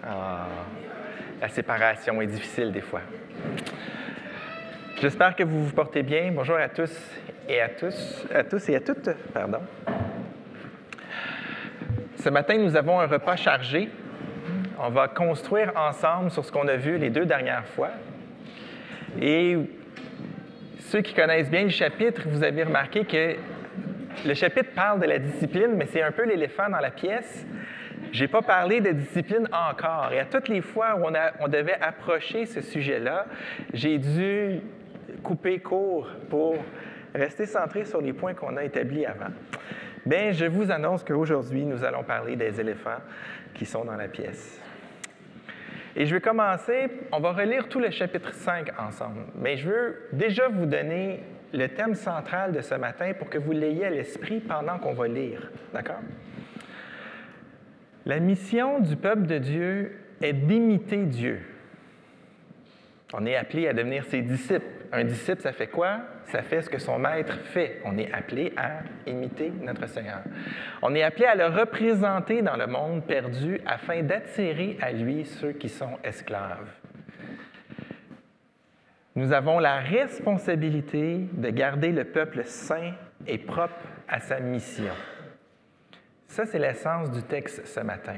Ah, la séparation est difficile des fois. J'espère que vous vous portez bien. Bonjour à tous et à toutes, pardon. Ce matin, nous avons un repas chargé. On va construire ensemble sur ce qu'on a vu les 2 dernières fois. Et ceux qui connaissent bien le chapitre, vous avez remarqué que le chapitre parle de la discipline, mais c'est un peu l'éléphant dans la pièce. Je n'ai pas parlé de discipline encore. Et à toutes les fois où on devait approcher ce sujet-là, j'ai dû couper court pour rester centré sur les points qu'on a établis avant. Bien, je vous annonce qu'aujourd'hui, nous allons parler des éléphants qui sont dans la pièce. Et je vais commencer, on va relire tout le chapitre 5 ensemble, mais je veux déjà vous donner le thème central de ce matin pour que vous l'ayez à l'esprit pendant qu'on va lire. D'accord? La mission du peuple de Dieu est d'imiter Dieu. On est appelé à devenir ses disciples. Un disciple, ça fait quoi? Ça fait ce que son maître fait. On est appelé à imiter notre Seigneur. On est appelé à le représenter dans le monde perdu afin d'attirer à lui ceux qui sont esclaves. Nous avons la responsabilité de garder le peuple saint et propre à sa mission. Ça, c'est l'essence du texte ce matin.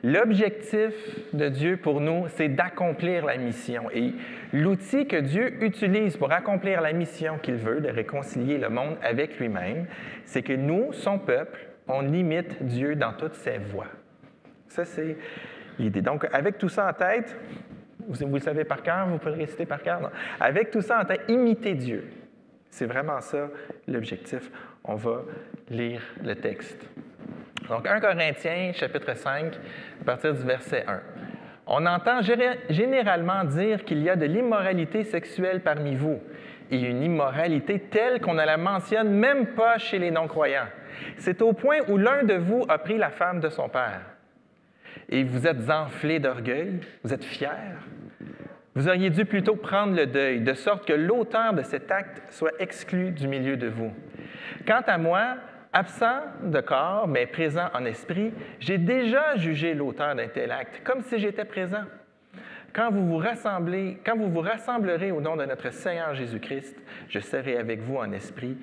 L'objectif de Dieu pour nous, c'est d'accomplir la mission. Et l'outil que Dieu utilise pour accomplir la mission qu'il veut, de réconcilier le monde avec lui-même, c'est que nous, son peuple, on imite Dieu dans toutes ses voies. Ça, c'est l'idée. Donc, avec tout ça en tête, vous le savez par cœur, vous pouvez le réciter par cœur. Non? Avec tout ça en tête, imiter Dieu. C'est vraiment ça l'objectif. On va lire le texte. Donc, 1 Corinthiens, chapitre 5, à partir du verset 1. On entend généralement dire qu'il y a de l'immoralité sexuelle parmi vous, et une immoralité telle qu'on ne la mentionne même pas chez les non-croyants. C'est au point où l'un de vous a pris la femme de son père. Et vous êtes enflés d'orgueil, vous êtes fiers. Vous auriez dû plutôt prendre le deuil, de sorte que l'auteur de cet acte soit exclu du milieu de vous. Quant à moi, absent de corps, mais présent en esprit, j'ai déjà jugé l'auteur d'un tel acte, comme si j'étais présent. Quand vous vous rassemblerez au nom de notre Seigneur Jésus-Christ, je serai avec vous en esprit,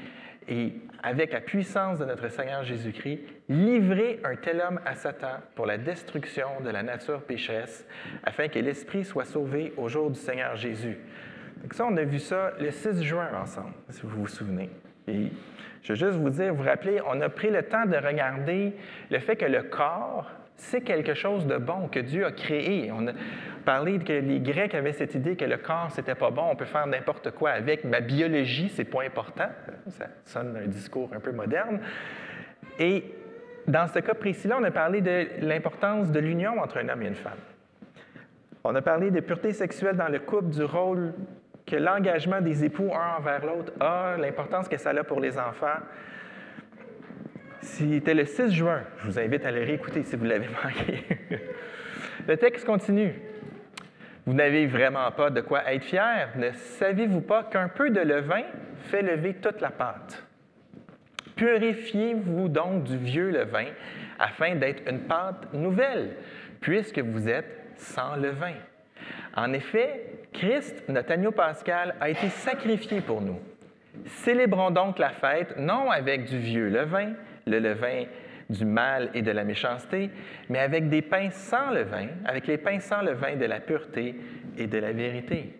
et avec la puissance de notre Seigneur Jésus-Christ, livrez un tel homme à Satan pour la destruction de la nature pécheresse, afin que l'esprit soit sauvé au jour du Seigneur Jésus. Donc ça, on a vu ça le 6 juin ensemble, si vous vous souvenez. Et je veux juste vous rappeler, on a pris le temps de regarder le fait que le corps, c'est quelque chose de bon que Dieu a créé. On a parlé que les Grecs avaient cette idée que le corps, c'était pas bon, on peut faire n'importe quoi avec. Ma biologie, c'est pas important. Ça sonne un discours un peu moderne. Et dans ce cas précis-là, on a parlé de l'importance de l'union entre un homme et une femme. On a parlé de pureté sexuelle dans le couple, du rôle que l'engagement des époux un envers l'autre a, l'importance que ça a pour les enfants. C'était le 6 juin. Je vous invite à le réécouter si vous l'avez manqué. Le texte continue. Vous n'avez vraiment pas de quoi être fiers. Ne savez-vous pas qu'un peu de levain fait lever toute la pâte? Purifiez-vous donc du vieux levain afin d'être une pâte nouvelle, puisque vous êtes sans levain. En effet, Christ, notre agneau pascal, a été sacrifié pour nous. Célébrons donc la fête, non avec du vieux levain, le levain du mal et de la méchanceté, mais avec des pains sans levain, avec les pains sans levain de la pureté et de la vérité.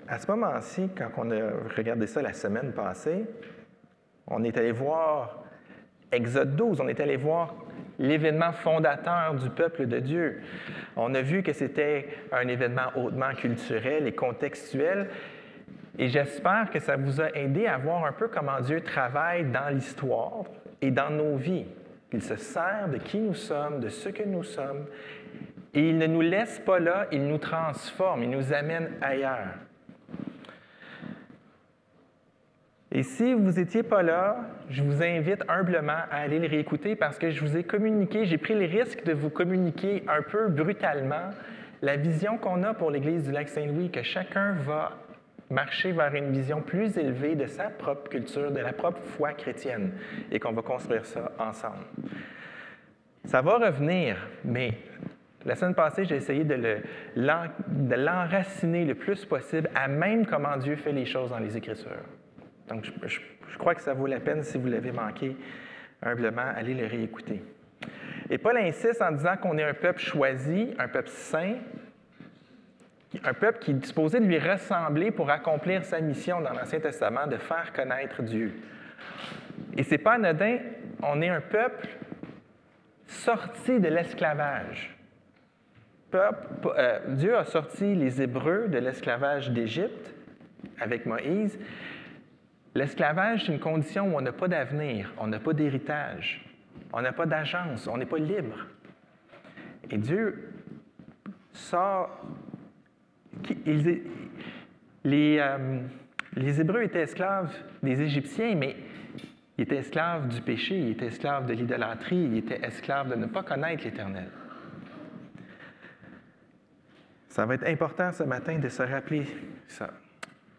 À ce moment-ci, quand on a regardé ça la semaine passée, on est allé voir Exode 12, on est allé voir l'événement fondateur du peuple de Dieu. On a vu que c'était un événement hautement culturel et contextuel, et j'espère que ça vous a aidé à voir un peu comment Dieu travaille dans l'histoire et dans nos vies. Il se sert de qui nous sommes, de ce que nous sommes, et il ne nous laisse pas là, il nous transforme, il nous amène ailleurs. Et si vous n'étiez pas là, je vous invite humblement à aller le réécouter parce que je vous ai communiqué, j'ai pris le risque de vous communiquer un peu brutalement la vision qu'on a pour l'Église du Lac-Saint-Louis, que chacun va marcher vers une vision plus élevée de sa propre culture, de la propre foi chrétienne, et qu'on va construire ça ensemble. Ça va revenir, mais la semaine passée, j'ai essayé de l'enraciner le plus possible à même comment Dieu fait les choses dans les Écritures. Donc, je crois que ça vaut la peine, si vous l'avez manqué, humblement, allez le réécouter. Et Paul insiste en disant qu'on est un peuple choisi, un peuple saint, un peuple qui est disposé de lui ressembler pour accomplir sa mission dans l'Ancien Testament, de faire connaître Dieu. Et ce n'est pas anodin, on est un peuple sorti de l'esclavage. Dieu a sorti les Hébreux de l'esclavage d'Égypte avec Moïse. L'esclavage, c'est une condition où on n'a pas d'avenir, on n'a pas d'héritage, on n'a pas d'agence, on n'est pas libre. Et Dieu sort... Les Hébreux étaient esclaves des Égyptiens, mais ils étaient esclaves du péché, ils étaient esclaves de l'idolâtrie, ils étaient esclaves de ne pas connaître l'Éternel. Ça va être important ce matin de se rappeler ça.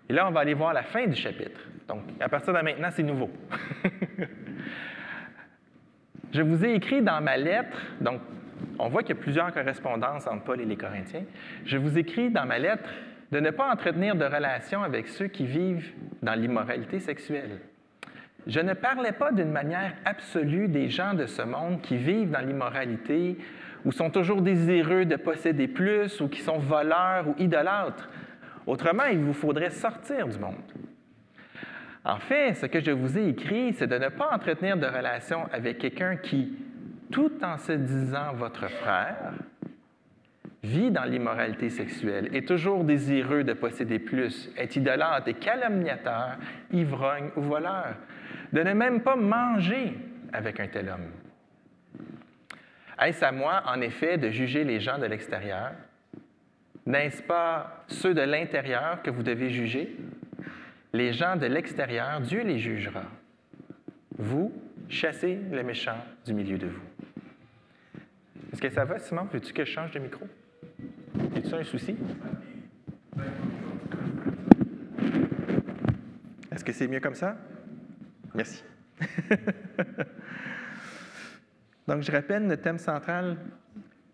Et là, on va aller voir la fin du chapitre. Donc, à partir de maintenant, c'est nouveau. Je vous ai écrit dans ma lettre, donc on voit qu'il y a plusieurs correspondances entre Paul et les Corinthiens. Je vous écris dans ma lettre de ne pas entretenir de relations avec ceux qui vivent dans l'immoralité sexuelle. Je ne parlais pas d'une manière absolue des gens de ce monde qui vivent dans l'immoralité ou sont toujours désireux de posséder plus ou qui sont voleurs ou idolâtres. Autrement, il vous faudrait sortir du monde. En fait, ce que je vous ai écrit, c'est de ne pas entretenir de relations avec quelqu'un qui, tout en se disant votre frère, vit dans l'immoralité sexuelle, est toujours désireux de posséder plus, est idolâtre et calomniateur, ivrogne ou voleur, de ne même pas manger avec un tel homme. Est-ce à moi, en effet, de juger les gens de l'extérieur? N'est-ce pas ceux de l'intérieur que vous devez juger? Les gens de l'extérieur, Dieu les jugera. Vous, chassez le méchant du milieu de vous. Est-ce que ça va, Simon? Veux-tu que je change de micro? As-tu un souci? Est-ce que c'est mieux comme ça? Merci. Donc, je rappelle notre thème central.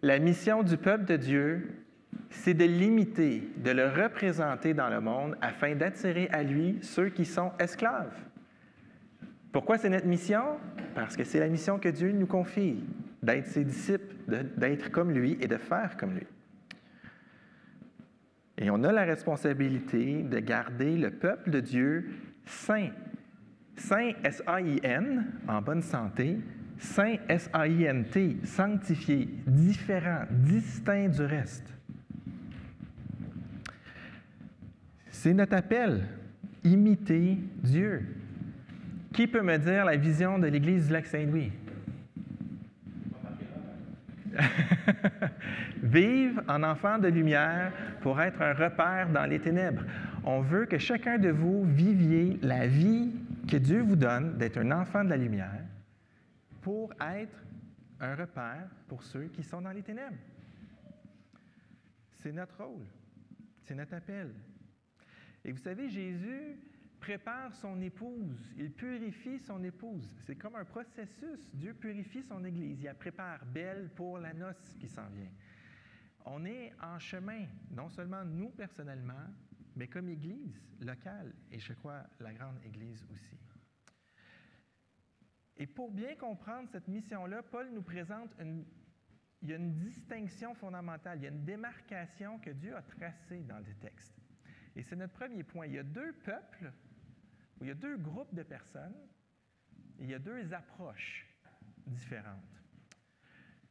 La mission du peuple de Dieu, c'est de l'imiter, de le représenter dans le monde afin d'attirer à lui ceux qui sont esclaves. Pourquoi c'est notre mission? Parce que c'est la mission que Dieu nous confie, d'être ses disciples, d'être comme lui et de faire comme lui. Et on a la responsabilité de garder le peuple de Dieu saint. Saint, S-A-I-N, en bonne santé. Saint, S-A-I-N-T, sanctifié, différent, distinct du reste. C'est notre appel, imiter Dieu. Qui peut me dire la vision de l'Église du Lac-Saint-Louis? Vivre en enfant de lumière pour être un repère dans les ténèbres. On veut que chacun de vous viviez la vie que Dieu vous donne d'être un enfant de la lumière pour être un repère pour ceux qui sont dans les ténèbres. C'est notre rôle, c'est notre appel. Et vous savez, Jésus prépare son épouse, il purifie son épouse. C'est comme un processus. Dieu purifie son Église, il la prépare belle pour la noce qui s'en vient. On est en chemin, non seulement nous personnellement, mais comme Église locale, et je crois la grande Église aussi. Et pour bien comprendre cette mission-là, Paul nous présente il y a une distinction fondamentale, il y a une démarcation que Dieu a tracée dans le texte. Et c'est notre premier point. Il y a deux peuples, ou il y a deux groupes de personnes, et il y a deux approches différentes.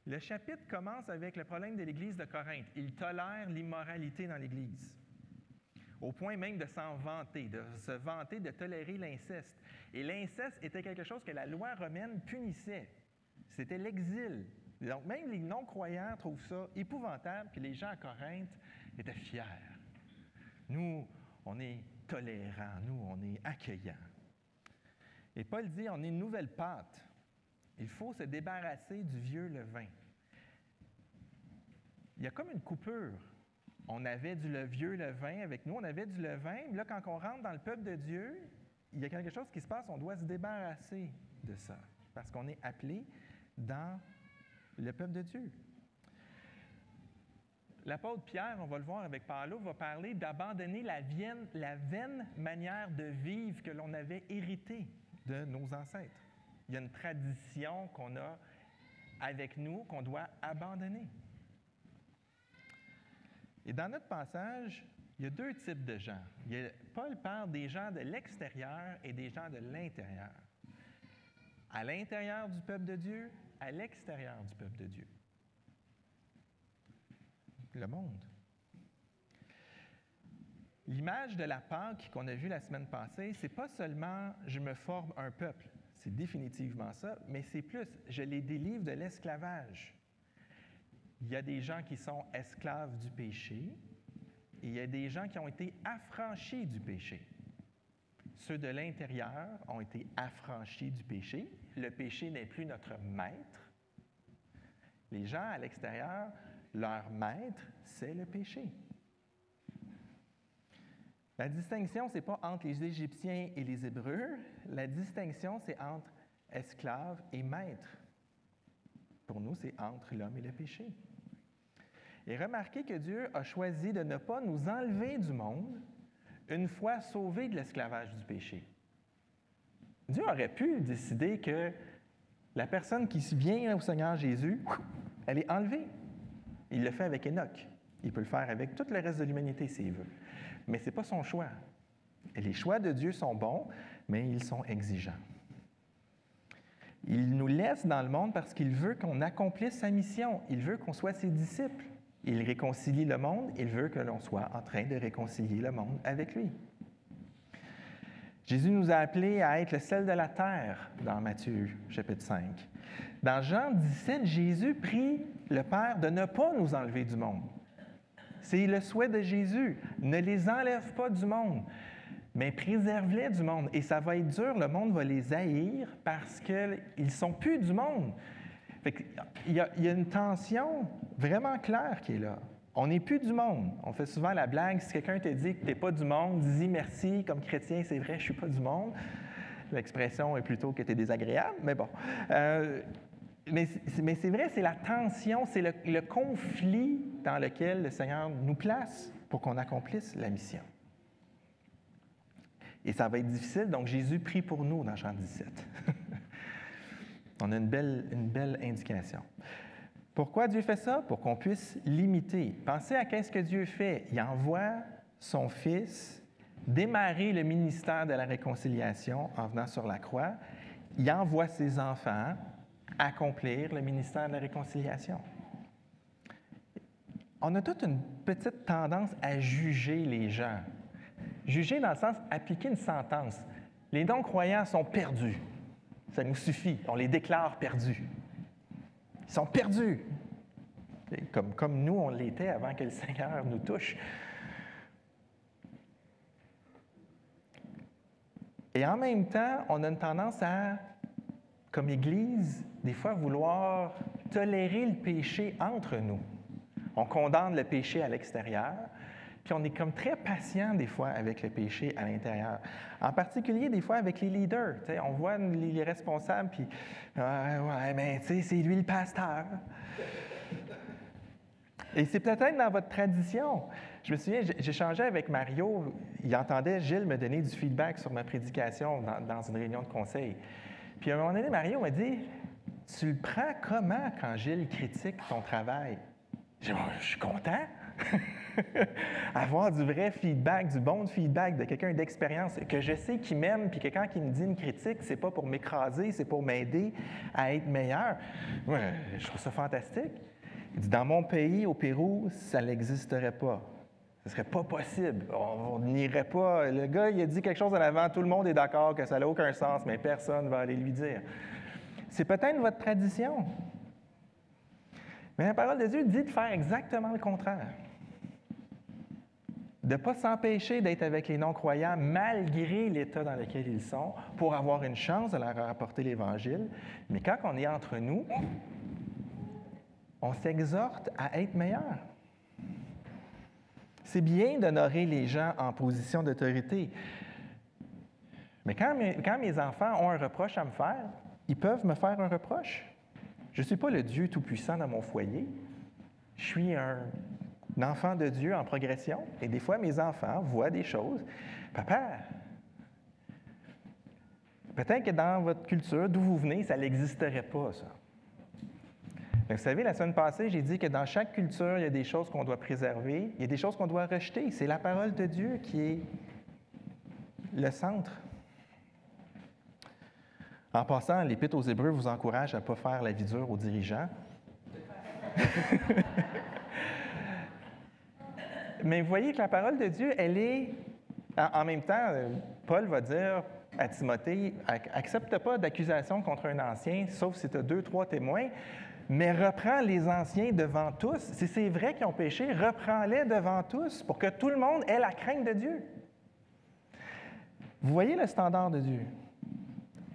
Le chapitre commence avec le problème de l'Église de Corinthe. Il tolère l'immoralité dans l'Église, au point même de s'en vanter, de se vanter de tolérer l'inceste. Et l'inceste était quelque chose que la loi romaine punissait. C'était l'exil. Donc même les non-croyants trouvent ça épouvantable, puis les gens à Corinthe étaient fiers. Nous, on est tolérants, nous, on est accueillants. Et Paul dit, on est une nouvelle pâte. Il faut se débarrasser du vieux levain. Il y a comme une coupure On avait du vieux levain avec nous, on avait du levain. Mais là, quand on rentre dans le peuple de Dieu, il y a quelque chose qui se passe, on doit se débarrasser de ça, parce qu'on est appelé dans le peuple de Dieu. L'apôtre Pierre, on va le voir avec Paulo, va parler d'abandonner la vaine manière de vivre que l'on avait héritée de nos ancêtres. Il y a une tradition qu'on a avec nous qu'on doit abandonner. Et dans notre passage, il y a deux types de gens. Paul parle des gens de l'extérieur et des gens de l'intérieur. À l'intérieur du peuple de Dieu, à l'extérieur du peuple de Dieu. Le monde. L'image de la Pâque qu'on a vue la semaine passée, c'est pas seulement « je me forme un peuple », c'est définitivement ça, mais c'est plus « je les délivre de l'esclavage ». Il y a des gens qui sont esclaves du péché et il y a des gens qui ont été affranchis du péché. Ceux de l'intérieur ont été affranchis du péché. Le péché n'est plus notre maître. Les gens à l'extérieur, leur maître, c'est le péché. La distinction, ce n'est pas entre les Égyptiens et les Hébreux. La distinction, c'est entre esclave et maître. Pour nous, c'est entre l'homme et le péché. Et remarquez que Dieu a choisi de ne pas nous enlever du monde une fois sauvés de l'esclavage du péché. Dieu aurait pu décider que la personne qui vient au Seigneur Jésus, elle est enlevée. Il le fait avec Enoch. Il peut le faire avec tout le reste de l'humanité s'il veut. Mais ce n'est pas son choix. Et les choix de Dieu sont bons, mais ils sont exigeants. Il nous laisse dans le monde parce qu'il veut qu'on accomplisse sa mission. Il veut qu'on soit ses disciples. Il réconcilie le monde. Il veut que l'on soit en train de réconcilier le monde avec lui. Jésus nous a appelés à être le sel de la terre dans Matthieu, chapitre 5. Dans Jean 17, Jésus prie le Père de ne pas nous enlever du monde. C'est le souhait de Jésus. Ne les enlève pas du monde, mais préserve-les du monde. Et ça va être dur, le monde va les haïr parce qu'ils ne sont plus du monde. Il y a une tension vraiment claire qui est là. On n'est plus du monde. On fait souvent la blague, si quelqu'un te dit que tu n'es pas du monde, dis merci, comme chrétien, c'est vrai, je ne suis pas du monde. L'expression est plutôt que tu es désagréable, mais bon. Mais c'est vrai, c'est la tension, c'est le conflit dans lequel le Seigneur nous place pour qu'on accomplisse la mission. Et ça va être difficile, donc Jésus prie pour nous dans Jean 17. On a une belle indication. Pourquoi Dieu fait ça? Pour qu'on puisse l'imiter. Pensez à qu'est-ce que Dieu fait. Il envoie son Fils démarrer le ministère de la réconciliation en venant sur la croix. Il envoie ses enfants accomplir le ministère de la réconciliation. On a toute une petite tendance à juger les gens. Juger dans le sens appliquer une sentence. Les non-croyants sont perdus. Ça nous suffit. On les déclare perdus. Ils sont perdus. Comme nous, on l'était avant que le Seigneur nous touche. Et en même temps, on a une tendance à, comme Église, des fois vouloir tolérer le péché entre nous. On condamne le péché à l'extérieur, puis on est comme très patient des fois avec le péché à l'intérieur. En particulier, des fois, avec les leaders. On voit les responsables, puis « Ouais, mais tu sais, c'est lui le pasteur. » Et c'est peut-être dans votre tradition. Je me souviens, j'échangeais avec Mario, il entendait Gilles me donner du feedback sur ma prédication dans une réunion de conseil. Puis à un moment donné, Mario m'a dit « Tu le prends comment quand Gilles critique ton travail? » J'ai dit « Je suis content. » Avoir du vrai feedback, du bon feedback de quelqu'un d'expérience que je sais qui m'aime, puis que quand il me dit une critique, c'est pas pour m'écraser, c'est pour m'aider à être meilleur. Ouais, je trouve ça fantastique. Il dit, dans mon pays, au Pérou, ça n'existerait pas. Ce ne serait pas possible. On n'irait pas. Le gars, il a dit quelque chose en avant, tout le monde est d'accord que ça n'a aucun sens, mais personne ne va aller lui dire. C'est peut-être votre tradition. Mais la parole de Dieu dit de faire exactement le contraire. De ne pas s'empêcher d'être avec les non-croyants malgré l'état dans lequel ils sont pour avoir une chance de leur apporter l'Évangile. Mais quand on est entre nous, on s'exhorte à être meilleur. C'est bien d'honorer les gens en position d'autorité. Mais quand mes enfants ont un reproche à me faire, ils peuvent me faire un reproche. Je ne suis pas le Dieu tout-puissant dans mon foyer. Je suis un enfant de Dieu en progression. Et des fois, mes enfants voient des choses. Papa, peut-être que dans votre culture, d'où vous venez, ça n'existerait pas, ça. Mais vous savez, la semaine passée, j'ai dit que dans chaque culture, il y a des choses qu'on doit préserver, il y a des choses qu'on doit rejeter. C'est la parole de Dieu qui est le centre. En passant, l'Épître aux Hébreux vous encourage à ne pas faire la vie dure aux dirigeants. Mais vous voyez que la parole de Dieu, elle est... En même temps, Paul va dire à Timothée, accepte pas d'accusation contre un ancien, sauf si tu as 2, 3 témoins, mais reprends les anciens devant tous. Si c'est vrai qu'ils ont péché, reprends-les devant tous pour que tout le monde ait la crainte de Dieu. Vous voyez le standard de Dieu.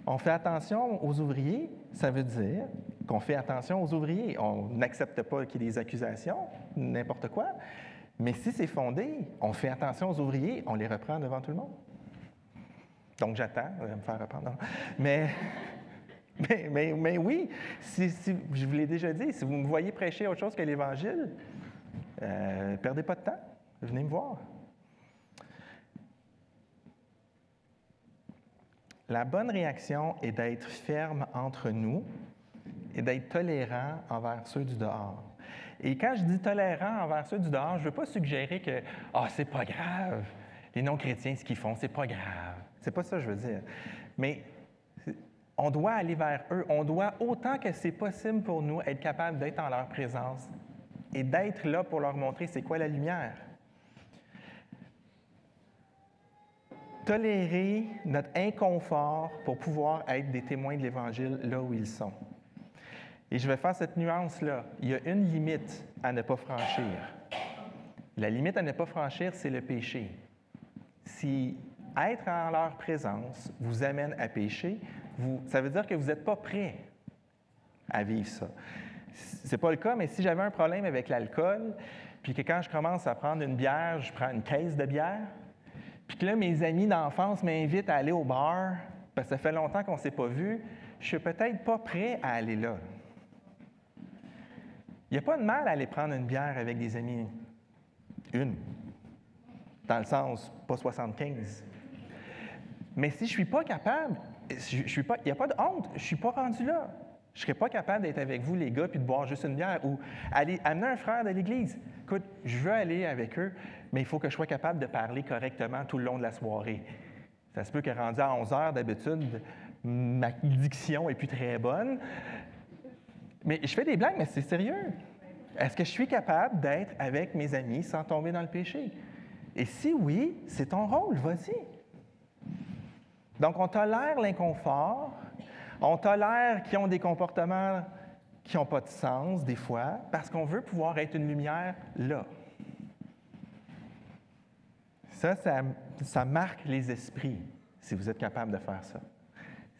On fait attention aux ouvriers, ça veut dire qu'on fait attention aux ouvriers. On n'accepte pas qu'il y ait des accusations, n'importe quoi. Mais si c'est fondé, on fait attention aux ouvriers, on les reprend devant tout le monde. Donc j'attends, me faire reprendre. Mais oui, si, je vous l'ai déjà dit, si vous me voyez prêcher autre chose que l'Évangile, perdez pas de temps, venez me voir. La bonne réaction est d'être ferme entre nous et d'être tolérant envers ceux du dehors. Et quand je dis tolérant envers ceux du dehors, je ne veux pas suggérer que « Ah, c'est pas grave, les non-chrétiens, ce qu'ils font, c'est pas grave. » C'est pas ça que je veux dire. Mais on doit aller vers eux. On doit, autant que c'est possible pour nous, être capable d'être en leur présence et d'être là pour leur montrer c'est quoi la lumière. Tolérer notre inconfort pour pouvoir être des témoins de l'Évangile là où ils sont. Et je vais faire cette nuance-là. Il y a une limite à ne pas franchir. La limite à ne pas franchir, c'est le péché. Si être en leur présence vous amène à pécher, ça veut dire que vous n'êtes pas prêt à vivre ça. Ce n'est pas le cas, mais si j'avais un problème avec l'alcool, puis que quand je commence à prendre une bière, je prends une caisse de bière, puis que là, mes amis d'enfance m'invitent à aller au bar, parce que ça fait longtemps qu'on ne s'est pas vus, je ne suis peut-être pas prêt à aller là. Il n'y a pas de mal à aller prendre une bière avec des amis. Une. Dans le sens, pas 75. Mais si je ne suis pas capable, il n'y a pas de honte, je ne suis pas rendu là. Je ne serais pas capable d'être avec vous, les gars, puis de boire juste une bière ou aller amener un frère de l'Église. Écoute, je veux aller avec eux, mais il faut que je sois capable de parler correctement tout le long de la soirée. Ça se peut que rendu à 11 heures, d'habitude, ma diction n'est plus très bonne. Mais je fais des blagues, mais c'est sérieux. Est-ce que je suis capable d'être avec mes amis sans tomber dans le péché? Et si oui, c'est ton rôle, vas-y. Donc, on tolère l'inconfort, on tolère qu'ils ont des comportements qui n'ont pas de sens, des fois, parce qu'on veut pouvoir être une lumière là. Ça marque les esprits, si vous êtes capable de faire ça.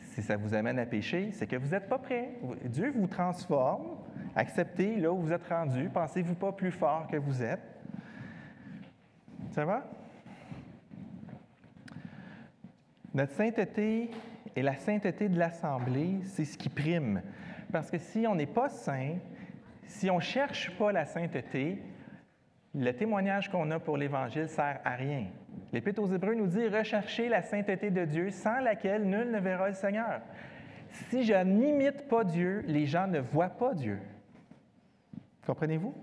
Si ça vous amène à pécher, c'est que vous n'êtes pas prêt. Dieu vous transforme. Acceptez là où vous êtes rendu. Pensez-vous pas plus fort que vous êtes. Ça va? Notre sainteté et la sainteté de l'Assemblée, c'est ce qui prime. Parce que si on n'est pas saint, si on ne cherche pas la sainteté, le témoignage qu'on a pour l'Évangile ne sert à rien. L'Épître aux Hébreux nous dit « Recherchez la sainteté de Dieu, sans laquelle nul ne verra le Seigneur. » Si je n'imite pas Dieu, les gens ne voient pas Dieu. Comprenez-vous?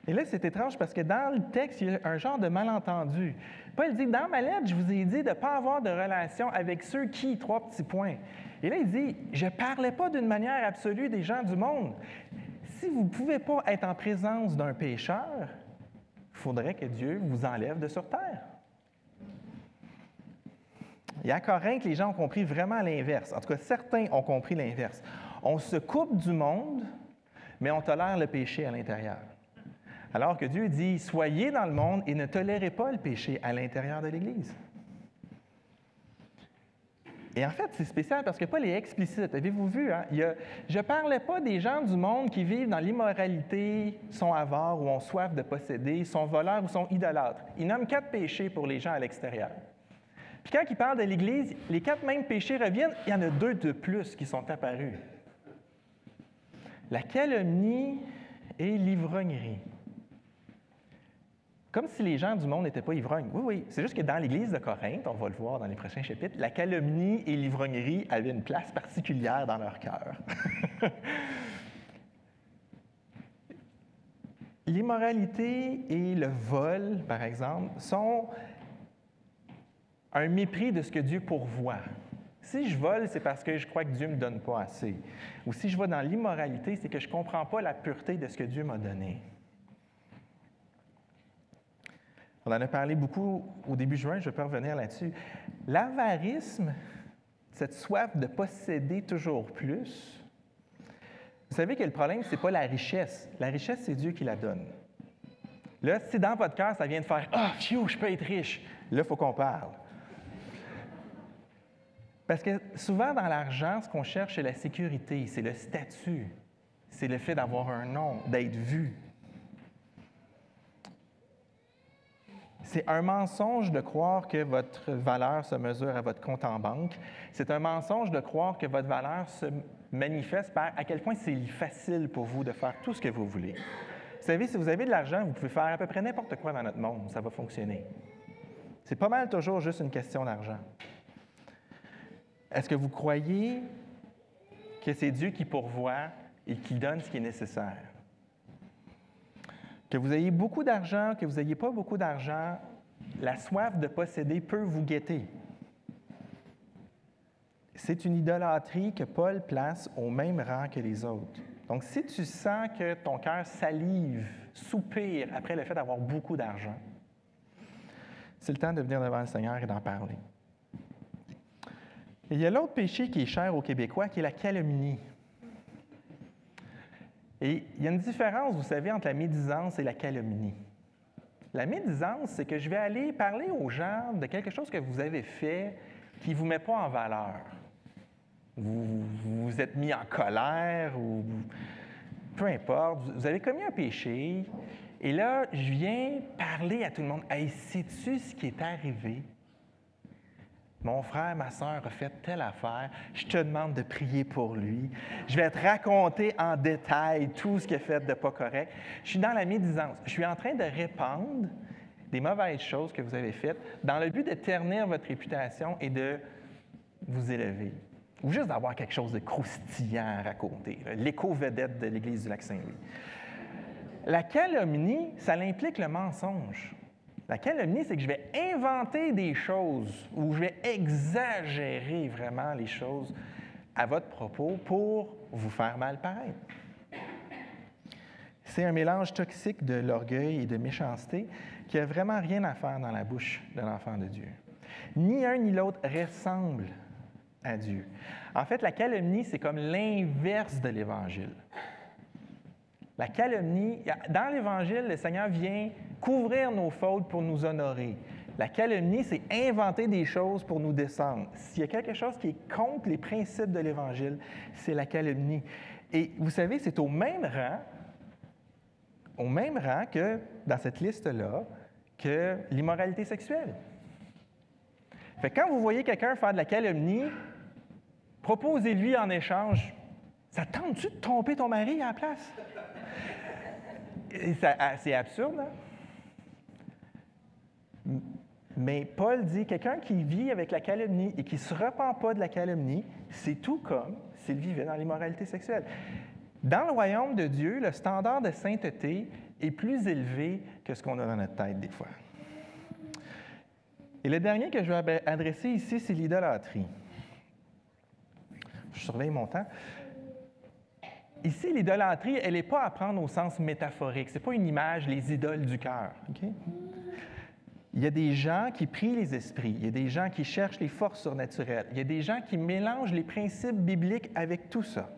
Et là, c'est étrange parce que dans le texte, il y a un genre de malentendu. Paul dit, dans ma lettre, je vous ai dit de ne pas avoir de relation avec ceux qui, 3 petits points. Et là, il dit, je ne parlais pas d'une manière absolue des gens du monde. Si vous ne pouvez pas être en présence d'un pécheur, il faudrait que Dieu vous enlève de sur terre. Et à Corinthe, les gens ont compris vraiment l'inverse. En tout cas, certains ont compris l'inverse. On se coupe du monde, mais on tolère le péché à l'intérieur. Alors que Dieu dit, soyez dans le monde et ne tolérez pas le péché à l'intérieur de l'Église. Et en fait, c'est spécial parce que Paul est explicite. Avez-vous vu? Hein? Je ne parlais pas des gens du monde qui vivent dans l'immoralité, sont avares ou ont soif de posséder, sont voleurs ou sont idolâtres. Il nomme 4 péchés pour les gens à l'extérieur. Puis quand il parle de l'Église, les 4 mêmes péchés reviennent, il y en a 2 de plus qui sont apparus. La calomnie et l'ivrognerie. Comme si les gens du monde n'étaient pas ivrognes. Oui, oui. C'est juste que dans l'Église de Corinthe, on va le voir dans les prochains chapitres, la calomnie et l'ivrognerie avaient une place particulière dans leur cœur. L'immoralité et le vol, par exemple, sont un mépris de ce que Dieu pourvoit. Si je vole, c'est parce que je crois que Dieu ne me donne pas assez. Ou si je vais dans l'immoralité, c'est que je ne comprends pas la pureté de ce que Dieu m'a donné. On en a parlé beaucoup au début juin, je peux revenir là-dessus. L'avarisme, cette soif de posséder toujours plus, vous savez que le problème, ce n'est pas la richesse. La richesse, c'est Dieu qui la donne. Là, si dans votre cœur, ça vient de faire « Ah, phew, je peux être riche », là, il faut qu'on parle. Parce que souvent, dans l'argent, ce qu'on cherche, c'est la sécurité, c'est le statut, c'est le fait d'avoir un nom, d'être vu. C'est un mensonge de croire que votre valeur se mesure à votre compte en banque. C'est un mensonge de croire que votre valeur se manifeste par à quel point c'est facile pour vous de faire tout ce que vous voulez. Vous savez, si vous avez de l'argent, vous pouvez faire à peu près n'importe quoi dans notre monde, ça va fonctionner. C'est pas mal toujours juste une question d'argent. Est-ce que vous croyez que c'est Dieu qui pourvoit et qui donne ce qui est nécessaire? Que vous ayez beaucoup d'argent, que vous n'ayez pas beaucoup d'argent, la soif de posséder peut vous guetter. C'est une idolâtrie que Paul place au même rang que les autres. Donc, si tu sens que ton cœur salive, soupire après le fait d'avoir beaucoup d'argent, c'est le temps de venir devant le Seigneur et d'en parler. Et il y a l'autre péché qui est cher aux Québécois, qui est la calomnie. Et il y a une différence, vous savez, entre la médisance et la calomnie. La médisance, c'est que je vais aller parler aux gens de quelque chose que vous avez fait qui ne vous met pas en valeur. Vous vous êtes mis en colère ou peu importe, vous avez commis un péché. Et là, je viens parler à tout le monde. « Hey, sais-tu ce qui est arrivé? Mon frère, ma soeur a fait telle affaire. Je te demande de prier pour lui. Je vais te raconter en détail tout ce qu'il a fait de pas correct. » Je suis dans la médisance. Je suis en train de répandre des mauvaises choses que vous avez faites dans le but de ternir votre réputation et de vous élever. Ou juste d'avoir quelque chose de croustillant à raconter. L'éco-vedette de l'Église du Lac-Saint-Louis. La calomnie, ça implique le mensonge. La calomnie, c'est que je vais inventer des choses ou je vais exagérer vraiment les choses à votre propos pour vous faire mal paraître. C'est un mélange toxique de l'orgueil et de méchanceté qui n'a vraiment rien à faire dans la bouche de l'enfant de Dieu. Ni un ni l'autre ressemble à Dieu. En fait, la calomnie, c'est comme l'inverse de l'Évangile. La calomnie, dans l'Évangile, le Seigneur vient couvrir nos fautes pour nous honorer. La calomnie, c'est inventer des choses pour nous descendre. S'il y a quelque chose qui est contre les principes de l'Évangile, c'est la calomnie. Et vous savez, c'est au même rang que, dans cette liste-là, que l'immoralité sexuelle. Fait que quand vous voyez quelqu'un faire de la calomnie, proposez-lui en échange, « Ça tente-tu de tromper ton mari à la place? » C'est absurde, hein? Mais Paul dit, quelqu'un qui vit avec la calomnie et qui ne se repent pas de la calomnie, c'est tout comme s'il vivait dans l'immoralité sexuelle. Dans le royaume de Dieu, le standard de sainteté est plus élevé que ce qu'on a dans notre tête des fois. Et le dernier que je vais adresser ici, c'est l'idolâtrie. Je surveille mon temps. Ici, l'idolâtrie, elle n'est pas à prendre au sens métaphorique. Ce n'est pas une image, les idoles du cœur. Okay? Il y a des gens qui prient les esprits. Il y a des gens qui cherchent les forces surnaturelles. Il y a des gens qui mélangent les principes bibliques avec tout ça.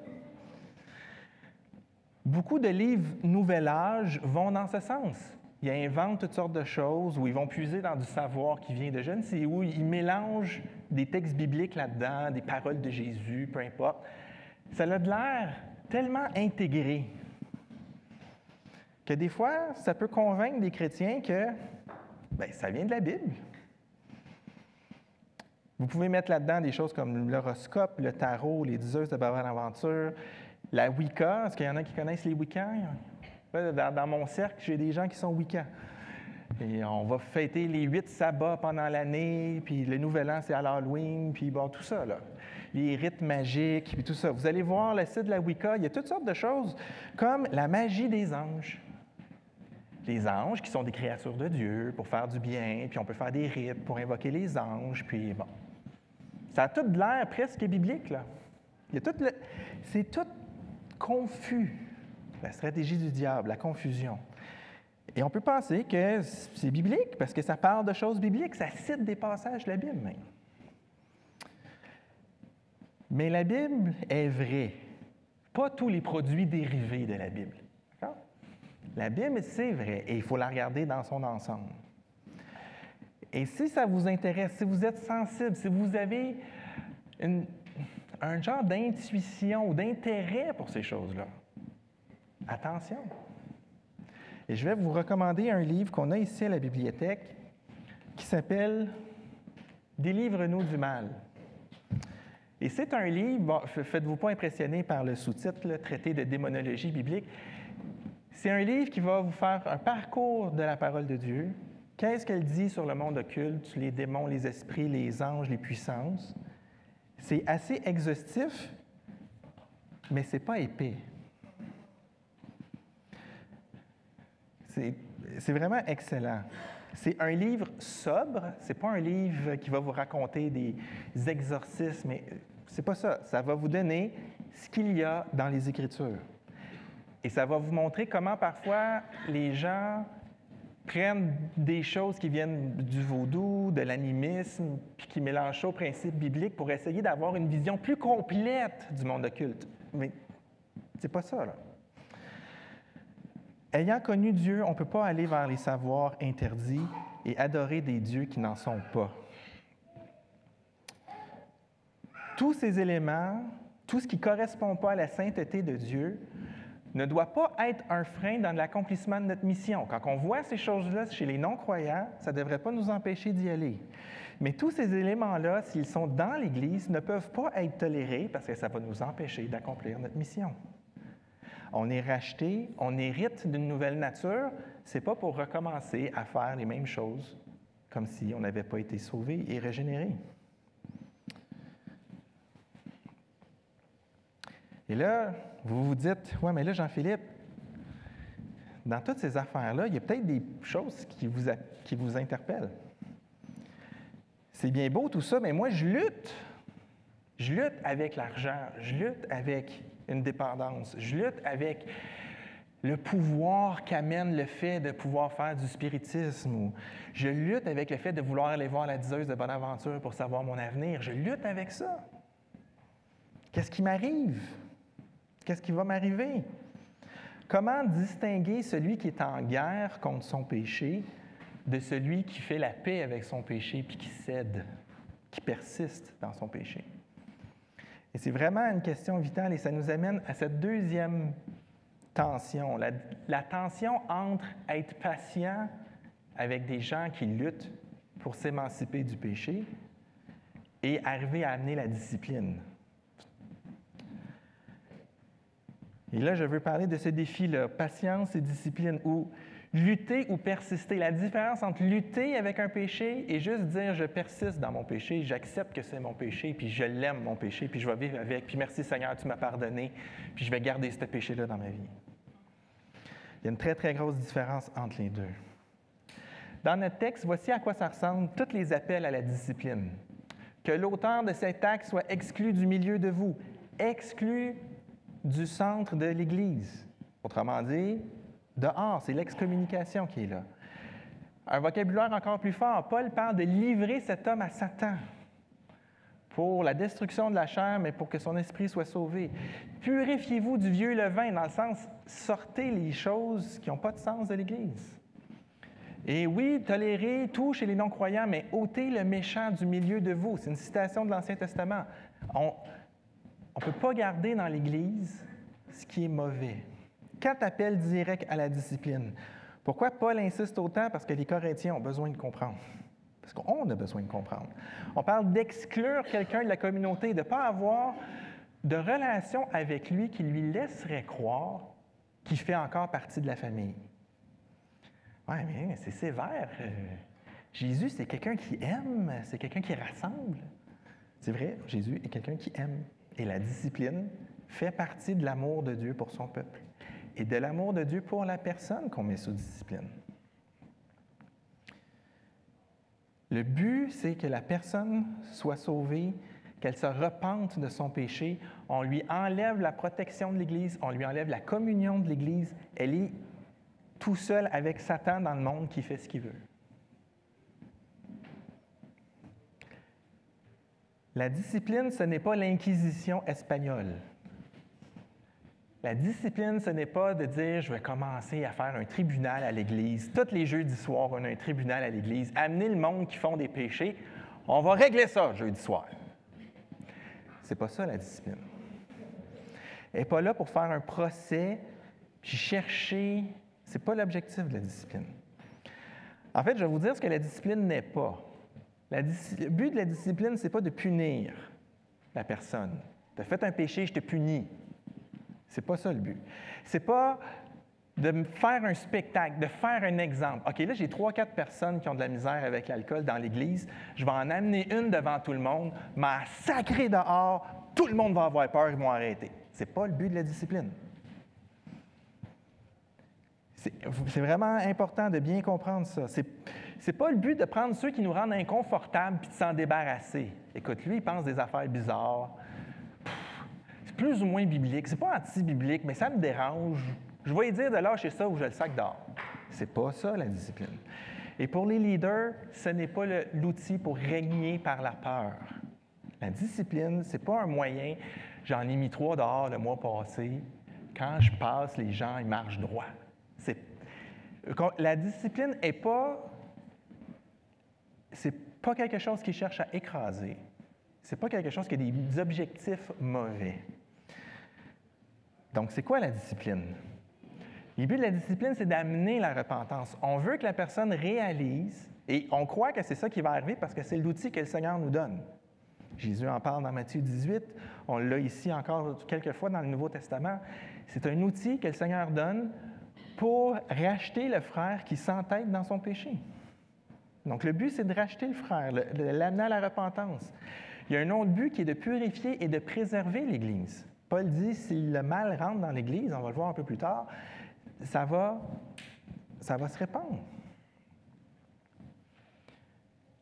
Beaucoup de livres Nouvel Âge vont dans ce sens. ils inventent toutes sortes de choses, où ils vont puiser dans du savoir qui vient de je ne sais où, ils mélangent des textes bibliques là-dedans, des paroles de Jésus, peu importe. Ça a de l'air tellement intégré que des fois, ça peut convaincre des chrétiens que ça vient de la Bible. Vous pouvez mettre là-dedans des choses comme l'horoscope, le tarot, les diseuses de Bonaventure, la Wicca. Est-ce qu'il y en a qui connaissent les Wiccans? Dans mon cercle, j'ai des gens qui sont Wiccans. Et on va fêter les 8 sabbats pendant l'année, puis le Nouvel An, c'est à l'Halloween, puis bon, tout ça, là. Les rites magiques, puis tout ça. Vous allez voir le site de la Wicca, il y a toutes sortes de choses, comme la magie des anges. Les anges, qui sont des créatures de Dieu, pour faire du bien, puis on peut faire des rites pour invoquer les anges, puis bon. Ça a tout de l'air presque biblique, là. C'est tout confus, la stratégie du diable, la confusion. Et on peut penser que c'est biblique, parce que ça parle de choses bibliques, ça cite des passages de la Bible, même. Mais la Bible est vraie. Pas tous les produits dérivés de la Bible. D'accord? La Bible, c'est vrai, et il faut la regarder dans son ensemble. Et si ça vous intéresse, si vous êtes sensible, si vous avez un genre d'intuition ou d'intérêt pour ces choses-là, attention. Et je vais vous recommander un livre qu'on a ici à la bibliothèque qui s'appelle « Délivre-nous du mal ». Et c'est un livre, faites-vous pas impressionner par le sous-titre, le traité de démonologie biblique. C'est un livre qui va vous faire un parcours de la parole de Dieu. Qu'est-ce qu'elle dit sur le monde occulte, les démons, les esprits, les anges, les puissances? C'est assez exhaustif, mais ce n'est pas épais. C'est vraiment excellent. C'est un livre sobre, ce n'est pas un livre qui va vous raconter des exorcismes, mais c'est pas ça. Ça va vous donner ce qu'il y a dans les Écritures. Et ça va vous montrer comment parfois les gens prennent des choses qui viennent du vaudou, de l'animisme, puis qui mélangent ça aux principes bibliques pour essayer d'avoir une vision plus complète du monde occulte. Mais c'est pas ça, là. Ayant connu Dieu, on ne peut pas aller vers les savoirs interdits et adorer des dieux qui n'en sont pas. Tous ces éléments, tout ce qui ne correspond pas à la sainteté de Dieu, ne doit pas être un frein dans l'accomplissement de notre mission. Quand on voit ces choses-là chez les non-croyants, ça ne devrait pas nous empêcher d'y aller. Mais tous ces éléments-là, s'ils sont dans l'Église, ne peuvent pas être tolérés parce que ça va nous empêcher d'accomplir notre mission. On est racheté, on hérite d'une nouvelle nature, ce n'est pas pour recommencer à faire les mêmes choses comme si on n'avait pas été sauvé et régénéré. Et là, vous vous dites, « Ouais, mais là, Jean-Philippe, dans toutes ces affaires-là, il y a peut-être des choses qui vous interpellent. C'est bien beau tout ça, mais moi, je lutte. Je lutte avec l'argent, je lutte avec une dépendance, je lutte avec le pouvoir qu'amène le fait de pouvoir faire du spiritisme, ou je lutte avec le fait de vouloir aller voir la diseuse de Bonaventure pour savoir mon avenir. Je lutte avec ça. Qu'est-ce qui m'arrive? Qu'est-ce qui va m'arriver? Comment distinguer celui qui est en guerre contre son péché de celui qui fait la paix avec son péché puis qui cède, qui persiste dans son péché? Et c'est vraiment une question vitale et ça nous amène à cette deuxième tension, la tension entre être patient avec des gens qui luttent pour s'émanciper du péché et arriver à amener la discipline. Et là, je veux parler de ce défi-là, patience et discipline, ou lutter ou persister. La différence entre lutter avec un péché et juste dire « je persiste dans mon péché, j'accepte que c'est mon péché, puis je l'aime, mon péché, puis je vais vivre avec, puis merci Seigneur, tu m'as pardonné, puis je vais garder ce péché-là dans ma vie. » Il y a une très, très grosse différence entre les deux. Dans notre texte, voici à quoi ça ressemble tous les appels à la discipline. Que l'auteur de cet acte soit exclu du milieu de vous, exclu du centre de l'Église. Autrement dit, dehors, c'est l'excommunication qui est là. Un vocabulaire encore plus fort, Paul parle de livrer cet homme à Satan pour la destruction de la chair, mais pour que son esprit soit sauvé. Purifiez-vous du vieux levain, dans le sens, sortez les choses qui n'ont pas de sens de l'Église. Et oui, tolérez tout chez les non-croyants, mais ôtez le méchant du milieu de vous. C'est une citation de l'Ancien Testament. On ne peut pas garder dans l'Église ce qui est mauvais. 4 appels directs à la discipline. Pourquoi Paul insiste autant? Parce que les Corinthiens ont besoin de comprendre. Parce qu'on a besoin de comprendre. On parle d'exclure quelqu'un de la communauté, de ne pas avoir de relation avec lui qui lui laisserait croire qu'il fait encore partie de la famille. Oui, mais c'est sévère. Jésus, c'est quelqu'un qui aime, c'est quelqu'un qui rassemble. C'est vrai, Jésus est quelqu'un qui aime. Et la discipline fait partie de l'amour de Dieu pour son peuple et de l'amour de Dieu pour la personne qu'on met sous discipline. Le but, c'est que la personne soit sauvée, qu'elle se repente de son péché. On lui enlève la protection de l'Église, on lui enlève la communion de l'Église. Elle est tout seul avec Satan dans le monde qui fait ce qu'il veut. La discipline, ce n'est pas l'Inquisition espagnole. La discipline, ce n'est pas de dire « je vais commencer à faire un tribunal à l'Église. Tous les jeudis soirs, on a un tribunal à l'Église. Amener le monde qui font des péchés. On va régler ça jeudi soir. » C'est pas ça, la discipline. Elle n'est pas là pour faire un procès puis chercher. Ce n'est pas l'objectif de la discipline. En fait, je vais vous dire ce que la discipline n'est pas. Le but de la discipline, ce n'est pas de punir la personne. Tu as fait un péché, je te punis. Ce n'est pas ça le but. Ce n'est pas de me faire un spectacle, de faire un exemple. OK, là, j'ai 3-4 personnes qui ont de la misère avec l'alcool dans l'Église. Je vais en amener une devant tout le monde, m'a sacré dehors, tout le monde va avoir peur, ils vont arrêter. Ce n'est pas le but de la discipline. C'est vraiment important de bien comprendre ça. C'est pas le but de prendre ceux qui nous rendent inconfortables puis de s'en débarrasser. Écoute, lui, il pense des affaires bizarres. C'est plus ou moins biblique. C'est pas anti-biblique, mais ça me dérange. Je vais lui dire de lâcher ça ou je le sac dehors. C'est pas ça, la discipline. Et pour les leaders, ce n'est pas l'outil pour régner par la peur. La discipline, c'est pas un moyen. J'en ai mis 3 dehors le mois passé. Quand je passe, les gens, ils marchent droit. La discipline n'est pas... C'est pas quelque chose qui cherche à écraser. C'est pas quelque chose qui a des objectifs mauvais. Donc, c'est quoi la discipline? Le but de la discipline, c'est d'amener la repentance. On veut que la personne réalise, et on croit que c'est ça qui va arriver parce que c'est l'outil que le Seigneur nous donne. Jésus en parle dans Matthieu 18, on l'a ici encore quelques fois dans le Nouveau Testament. C'est un outil que le Seigneur donne pour racheter le frère qui s'entête dans son péché. Donc, le but, c'est de racheter le frère, de l'amener à la repentance. Il y a un autre but qui est de purifier et de préserver l'Église. Paul dit, si le mal rentre dans l'Église, on va le voir un peu plus tard, ça va se répandre.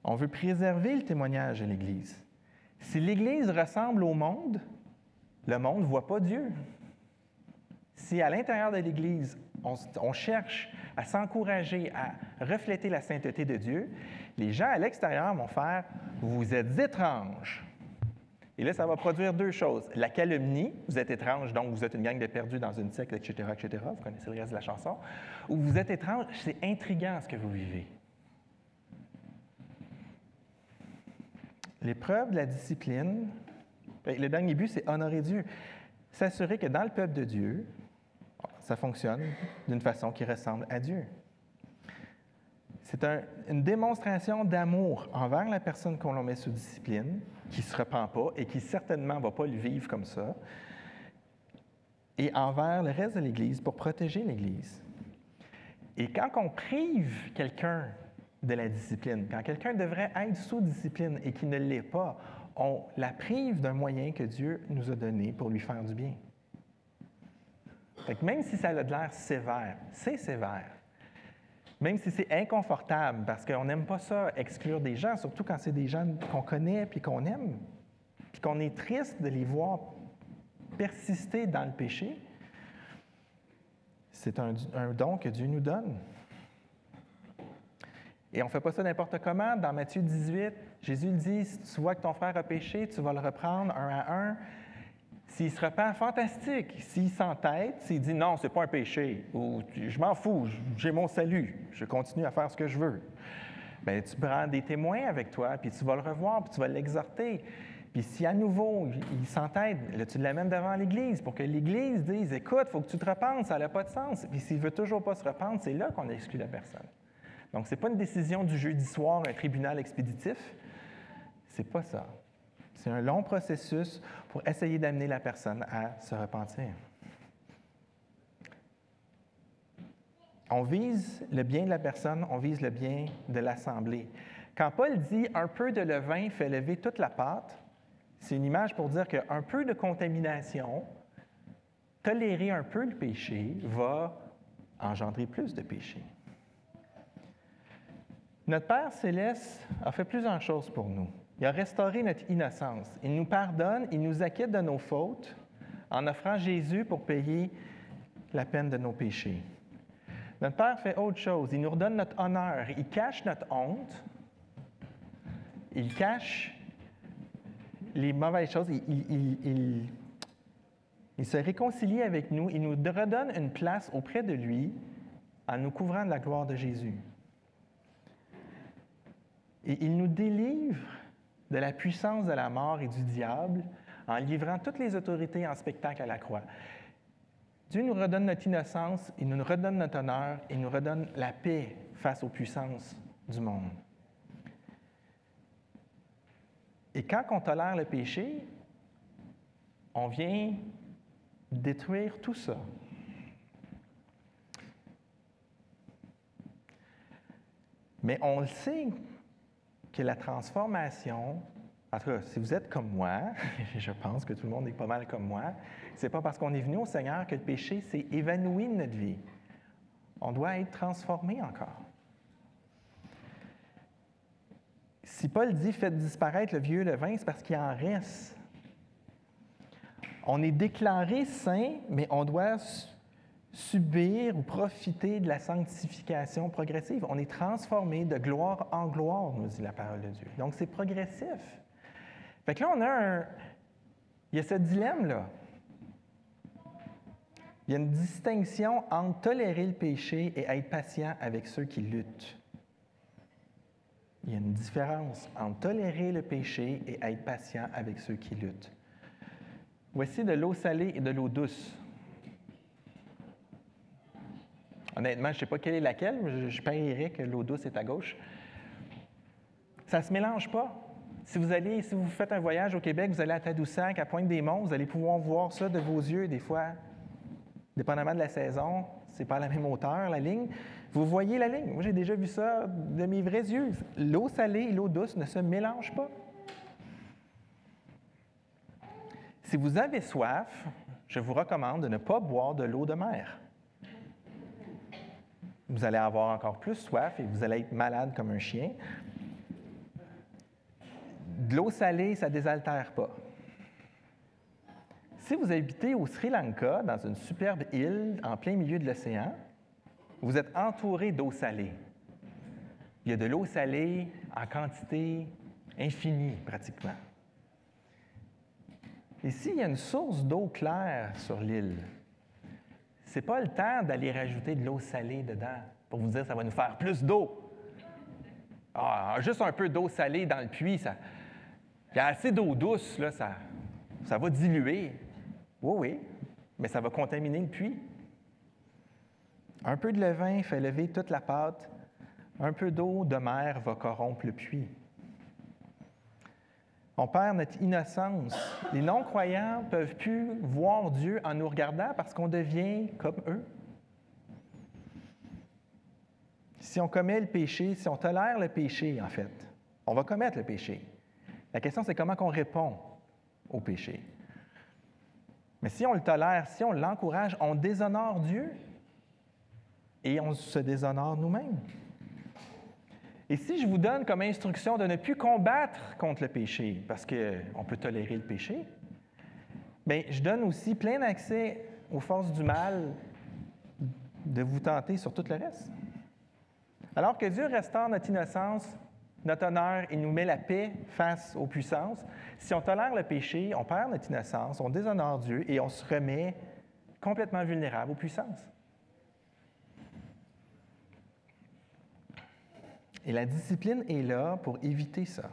On veut préserver le témoignage de l'Église. Si l'Église ressemble au monde, le monde ne voit pas Dieu. Si à l'intérieur de l'Église, on cherche à s'encourager à refléter la sainteté de Dieu, les gens à l'extérieur vont faire « vous êtes étranges ». Et là, ça va produire 2 choses. La calomnie, vous êtes étrange, donc vous êtes une gang de perdus dans une secte, etc., etc. Vous connaissez le reste de la chanson. Ou vous êtes étrange, c'est intriguant ce que vous vivez. L'épreuve de la discipline, le dernier but, c'est honorer Dieu. S'assurer que dans le peuple de Dieu, ça fonctionne d'une façon qui ressemble à Dieu. C'est une démonstration d'amour envers la personne qu'on met sous discipline, qui ne se repent pas et qui certainement ne va pas le vivre comme ça, et envers le reste de l'Église pour protéger l'Église. Et quand on prive quelqu'un de la discipline, quand quelqu'un devrait être sous discipline et qui ne l'est pas, on la prive d'un moyen que Dieu nous a donné pour lui faire du bien. Fait que même si ça a de l'air sévère, c'est sévère. Même si c'est inconfortable, parce qu'on n'aime pas ça, exclure des gens, surtout quand c'est des gens qu'on connaît puis qu'on aime, puis qu'on est triste de les voir persister dans le péché, c'est un don que Dieu nous donne. Et on ne fait pas ça n'importe comment. Dans Matthieu 18, Jésus le dit, si tu vois que ton frère a péché, tu vas le reprendre un à un. S'il se repent, fantastique. S'il s'entête, s'il dit non, c'est pas un péché, ou je m'en fous, j'ai mon salut, je continue à faire ce que je veux, bien, tu prends des témoins avec toi, puis tu vas le revoir, puis tu vas l'exhorter. Puis si à nouveau, il s'entête, là, tu l'amènes devant l'Église pour que l'Église dise, écoute, il faut que tu te repentes, ça n'a pas de sens. Puis s'il ne veut toujours pas se rependre, c'est là qu'on exclut la personne. Donc, ce n'est pas une décision du jeudi soir, un tribunal expéditif. C'est pas ça. C'est un long processus pour essayer d'amener la personne à se repentir. On vise le bien de la personne, on vise le bien de l'assemblée. Quand Paul dit « un peu de levain fait lever toute la pâte », c'est une image pour dire qu'un peu de contamination, tolérer un peu le péché, va engendrer plus de péché. Notre Père céleste a fait plusieurs choses pour nous. Il a restauré notre innocence. Il nous pardonne, il nous acquitte de nos fautes en offrant Jésus pour payer la peine de nos péchés. Notre Père fait autre chose. Il nous redonne notre honneur. Il cache notre honte. Il cache les mauvaises choses. Il se réconcilie avec nous. Il nous redonne une place auprès de lui en nous couvrant de la gloire de Jésus. Et il nous délivre de la puissance de la mort et du diable en livrant toutes les autorités en spectacle à la croix. Dieu nous redonne notre innocence, il nous redonne notre honneur, il nous redonne la paix face aux puissances du monde. Et quand on tolère le péché, on vient détruire tout ça. Mais on le sait que la transformation, en tout cas, si vous êtes comme moi, je pense que tout le monde est pas mal comme moi, c'est pas parce qu'on est venu au Seigneur que le péché s'est évanoui de notre vie. On doit être transformé encore. Si Paul dit « faites disparaître le vieux levain », c'est parce qu'il en reste. On est déclaré saint, mais on doit subir ou profiter de la sanctification progressive. On est transformé de gloire en gloire, nous dit la parole de Dieu. Donc, c'est progressif. Fait que là, il y a ce dilemme-là. Il y a une distinction entre tolérer le péché et être patient avec ceux qui luttent. Il y a une différence entre tolérer le péché et être patient avec ceux qui luttent. Voici de l'eau salée et de l'eau douce. Honnêtement, je ne sais pas quelle est laquelle, mais je parierais que l'eau douce est à gauche. Ça ne se mélange pas. Si vous faites un voyage au Québec, vous allez à Tadoussac, à Pointe-des-Monts, vous allez pouvoir voir ça de vos yeux des fois. Dépendamment de la saison, c'est pas à la même hauteur, la ligne. Vous voyez la ligne. Moi, j'ai déjà vu ça de mes vrais yeux. L'eau salée et l'eau douce ne se mélangent pas. Si vous avez soif, je vous recommande de ne pas boire de l'eau de mer. Vous allez avoir encore plus soif et vous allez être malade comme un chien. De l'eau salée, ça ne désaltère pas. Si vous habitez au Sri Lanka, dans une superbe île en plein milieu de l'océan, vous êtes entouré d'eau salée. Il y a de l'eau salée en quantité infinie, pratiquement. Ici, il y a une source d'eau claire sur l'île. Ce n'est pas le temps d'aller rajouter de l'eau salée dedans pour vous dire que ça va nous faire plus d'eau. Ah, juste un peu d'eau salée dans le puits, il y a assez d'eau douce, là, ça va diluer. Oui, mais ça va contaminer le puits. Un peu de levain fait lever toute la pâte. Un peu d'eau de mer va corrompre le puits. On perd notre innocence. Les non-croyants ne peuvent plus voir Dieu en nous regardant parce qu'on devient comme eux. Si on commet le péché, si on tolère le péché, en fait, on va commettre le péché. La question, c'est comment on répond au péché. Mais si on le tolère, si on l'encourage, on déshonore Dieu et on se déshonore nous-mêmes. Et si je vous donne comme instruction de ne plus combattre contre le péché, parce qu'on peut tolérer le péché, bien, je donne aussi plein accès aux forces du mal de vous tenter sur tout le reste. Alors que Dieu restaure notre innocence, notre honneur et nous met la paix face aux puissances. Si on tolère le péché, on perd notre innocence, on déshonore Dieu et on se remet complètement vulnérable aux puissances. Et la discipline est là pour éviter ça.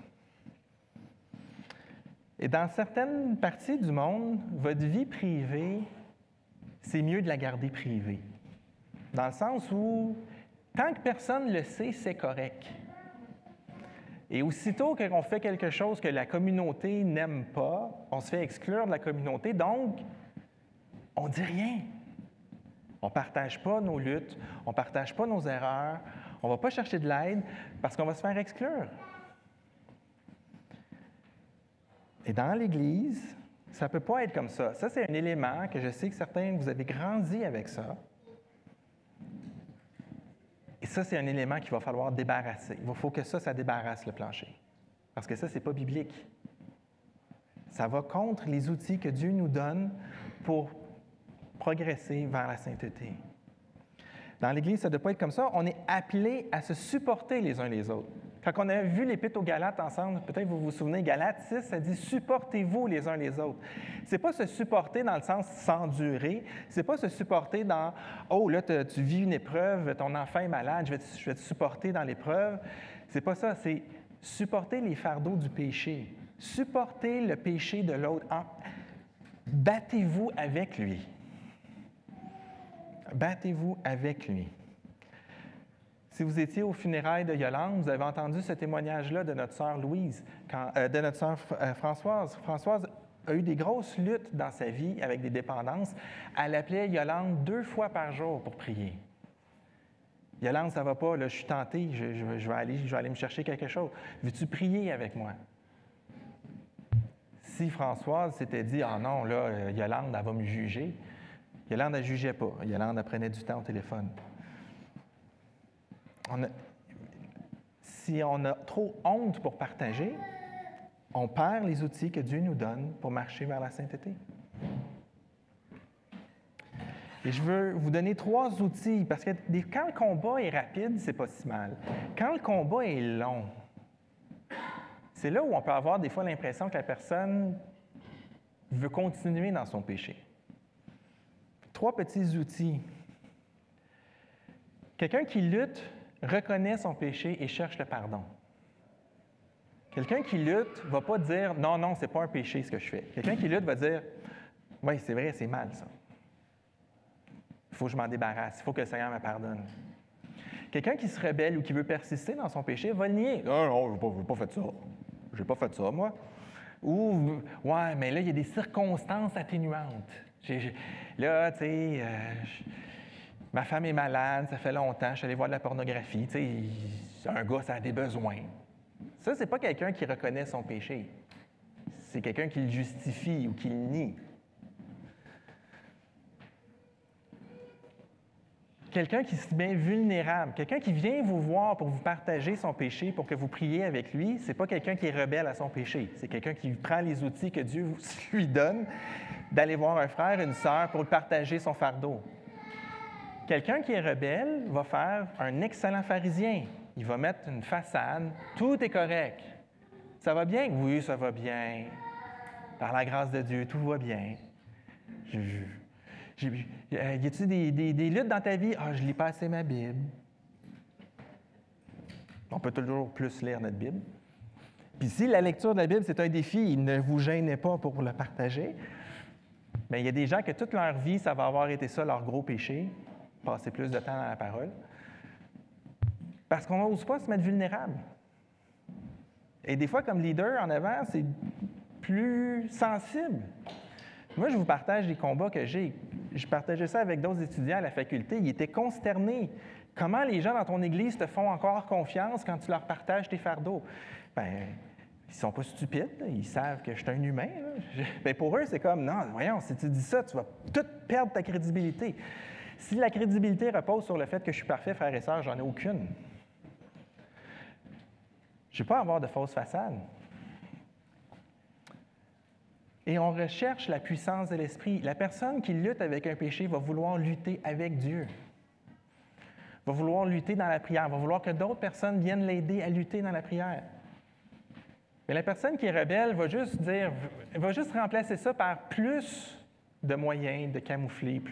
Et dans certaines parties du monde, votre vie privée, c'est mieux de la garder privée. Dans le sens où, tant que personne ne le sait, c'est correct. Et aussitôt qu'on fait quelque chose que la communauté n'aime pas, on se fait exclure de la communauté, donc on ne dit rien. On ne partage pas nos luttes, on ne partage pas nos erreurs, on ne va pas chercher de l'aide parce qu'on va se faire exclure. Et dans l'Église, ça ne peut pas être comme ça. Ça, c'est un élément que je sais que certains, vous avez grandi avec ça. Et ça, c'est un élément qu'il va falloir débarrasser. Il faut que ça débarrasse le plancher. Parce que ça, ce n'est pas biblique. Ça va contre les outils que Dieu nous donne pour progresser vers la sainteté. Dans l'Église, ça ne doit pas être comme ça. On est appelés à se supporter les uns les autres. Quand on a vu l'Épître aux Galates ensemble, peut-être vous vous souvenez, Galates 6, ça dit « supportez-vous les uns les autres ». Ce n'est pas se supporter dans le sens s'endurer, ce n'est pas se supporter dans « oh, là, tu vis une épreuve, ton enfant est malade, je vais te supporter dans l'épreuve ». C'est pas ça, c'est supporter les fardeaux du péché, supporter le péché de l'autre. Battez-vous avec lui. Battez-vous avec lui. Si vous étiez aux funérailles de Yolande, vous avez entendu ce témoignage-là de notre sœur Louise, de notre sœur Françoise. Françoise a eu des grosses luttes dans sa vie avec des dépendances. Elle appelait Yolande 2 fois par jour pour prier. Yolande, ça ne va pas, là, je suis tentée, je vais aller me chercher quelque chose. Veux-tu prier avec moi? Si Françoise s'était dit « Ah non, là, Yolande, elle va me juger », Yolande, elle ne jugeait pas. Yolande, elle prenait du temps au téléphone. Si on a trop honte pour partager, on perd les outils que Dieu nous donne pour marcher vers la sainteté. Et je veux vous donner 3 outils, parce que quand le combat est rapide, c'est pas si mal. Quand le combat est long, c'est là où on peut avoir des fois l'impression que la personne veut continuer dans son péché. 3 petits outils. Quelqu'un qui lutte reconnaît son péché et cherche le pardon. Quelqu'un qui lutte ne va pas dire « Non, non, ce n'est pas un péché ce que je fais ». Quelqu'un qui lutte va dire « Oui, c'est vrai, c'est mal ça. Il faut que je m'en débarrasse, il faut que le Seigneur me pardonne ». Quelqu'un qui se rebelle ou qui veut persister dans son péché va le nier. « Non, non, je n'ai pas fait ça. Je n'ai pas fait ça, moi. » Ou « Ouais, mais là, il y a des circonstances atténuantes. Là, tu sais... ma femme est malade, ça fait longtemps, je suis allé voir de la pornographie. Tu sais, un gars, ça a des besoins. » Ça, ce n'est pas quelqu'un qui reconnaît son péché. C'est quelqu'un qui le justifie ou qui le nie. Quelqu'un qui se met vulnérable, quelqu'un qui vient vous voir pour vous partager son péché, pour que vous priez avec lui, ce n'est pas quelqu'un qui est rebelle à son péché. C'est quelqu'un qui prend les outils que Dieu lui donne d'aller voir un frère, une sœur pour partager son fardeau. Quelqu'un qui est rebelle va faire un excellent pharisien. Il va mettre une façade, tout est correct. Ça va bien? Oui, ça va bien. Par la grâce de Dieu, tout va bien. Y a-t-il des luttes dans ta vie? Ah, je lis pas assez ma Bible. On peut toujours plus lire notre Bible. Puis si la lecture de la Bible, c'est un défi, ne vous gênez pas pour le partager. Mais il y a des gens que toute leur vie, ça va avoir été ça, leur gros péché. Passer plus de temps dans la parole. Parce qu'on n'ose pas se mettre vulnérable. Et des fois, comme leader en avant, c'est plus sensible. Moi, je vous partage les combats que j'ai. Je partageais ça avec d'autres étudiants à la faculté. Ils étaient consternés. Comment les gens dans ton église te font encore confiance quand tu leur partages tes fardeaux? Bien, ils ne sont pas stupides. Là. Ils savent que je suis un humain. Bien, pour eux, c'est comme, non, voyons, si tu dis ça, tu vas tout perdre ta crédibilité. Si la crédibilité repose sur le fait que je suis parfait, frères et sœurs, j'en ai aucune. Je ne vais pas avoir de fausses façades. Et on recherche la puissance de l'Esprit. La personne qui lutte avec un péché va vouloir lutter avec Dieu. va vouloir lutter dans la prière, va vouloir que d'autres personnes viennent l'aider à lutter dans la prière. Mais la personne qui est rebelle va juste remplacer ça par plus de moyens de camoufler,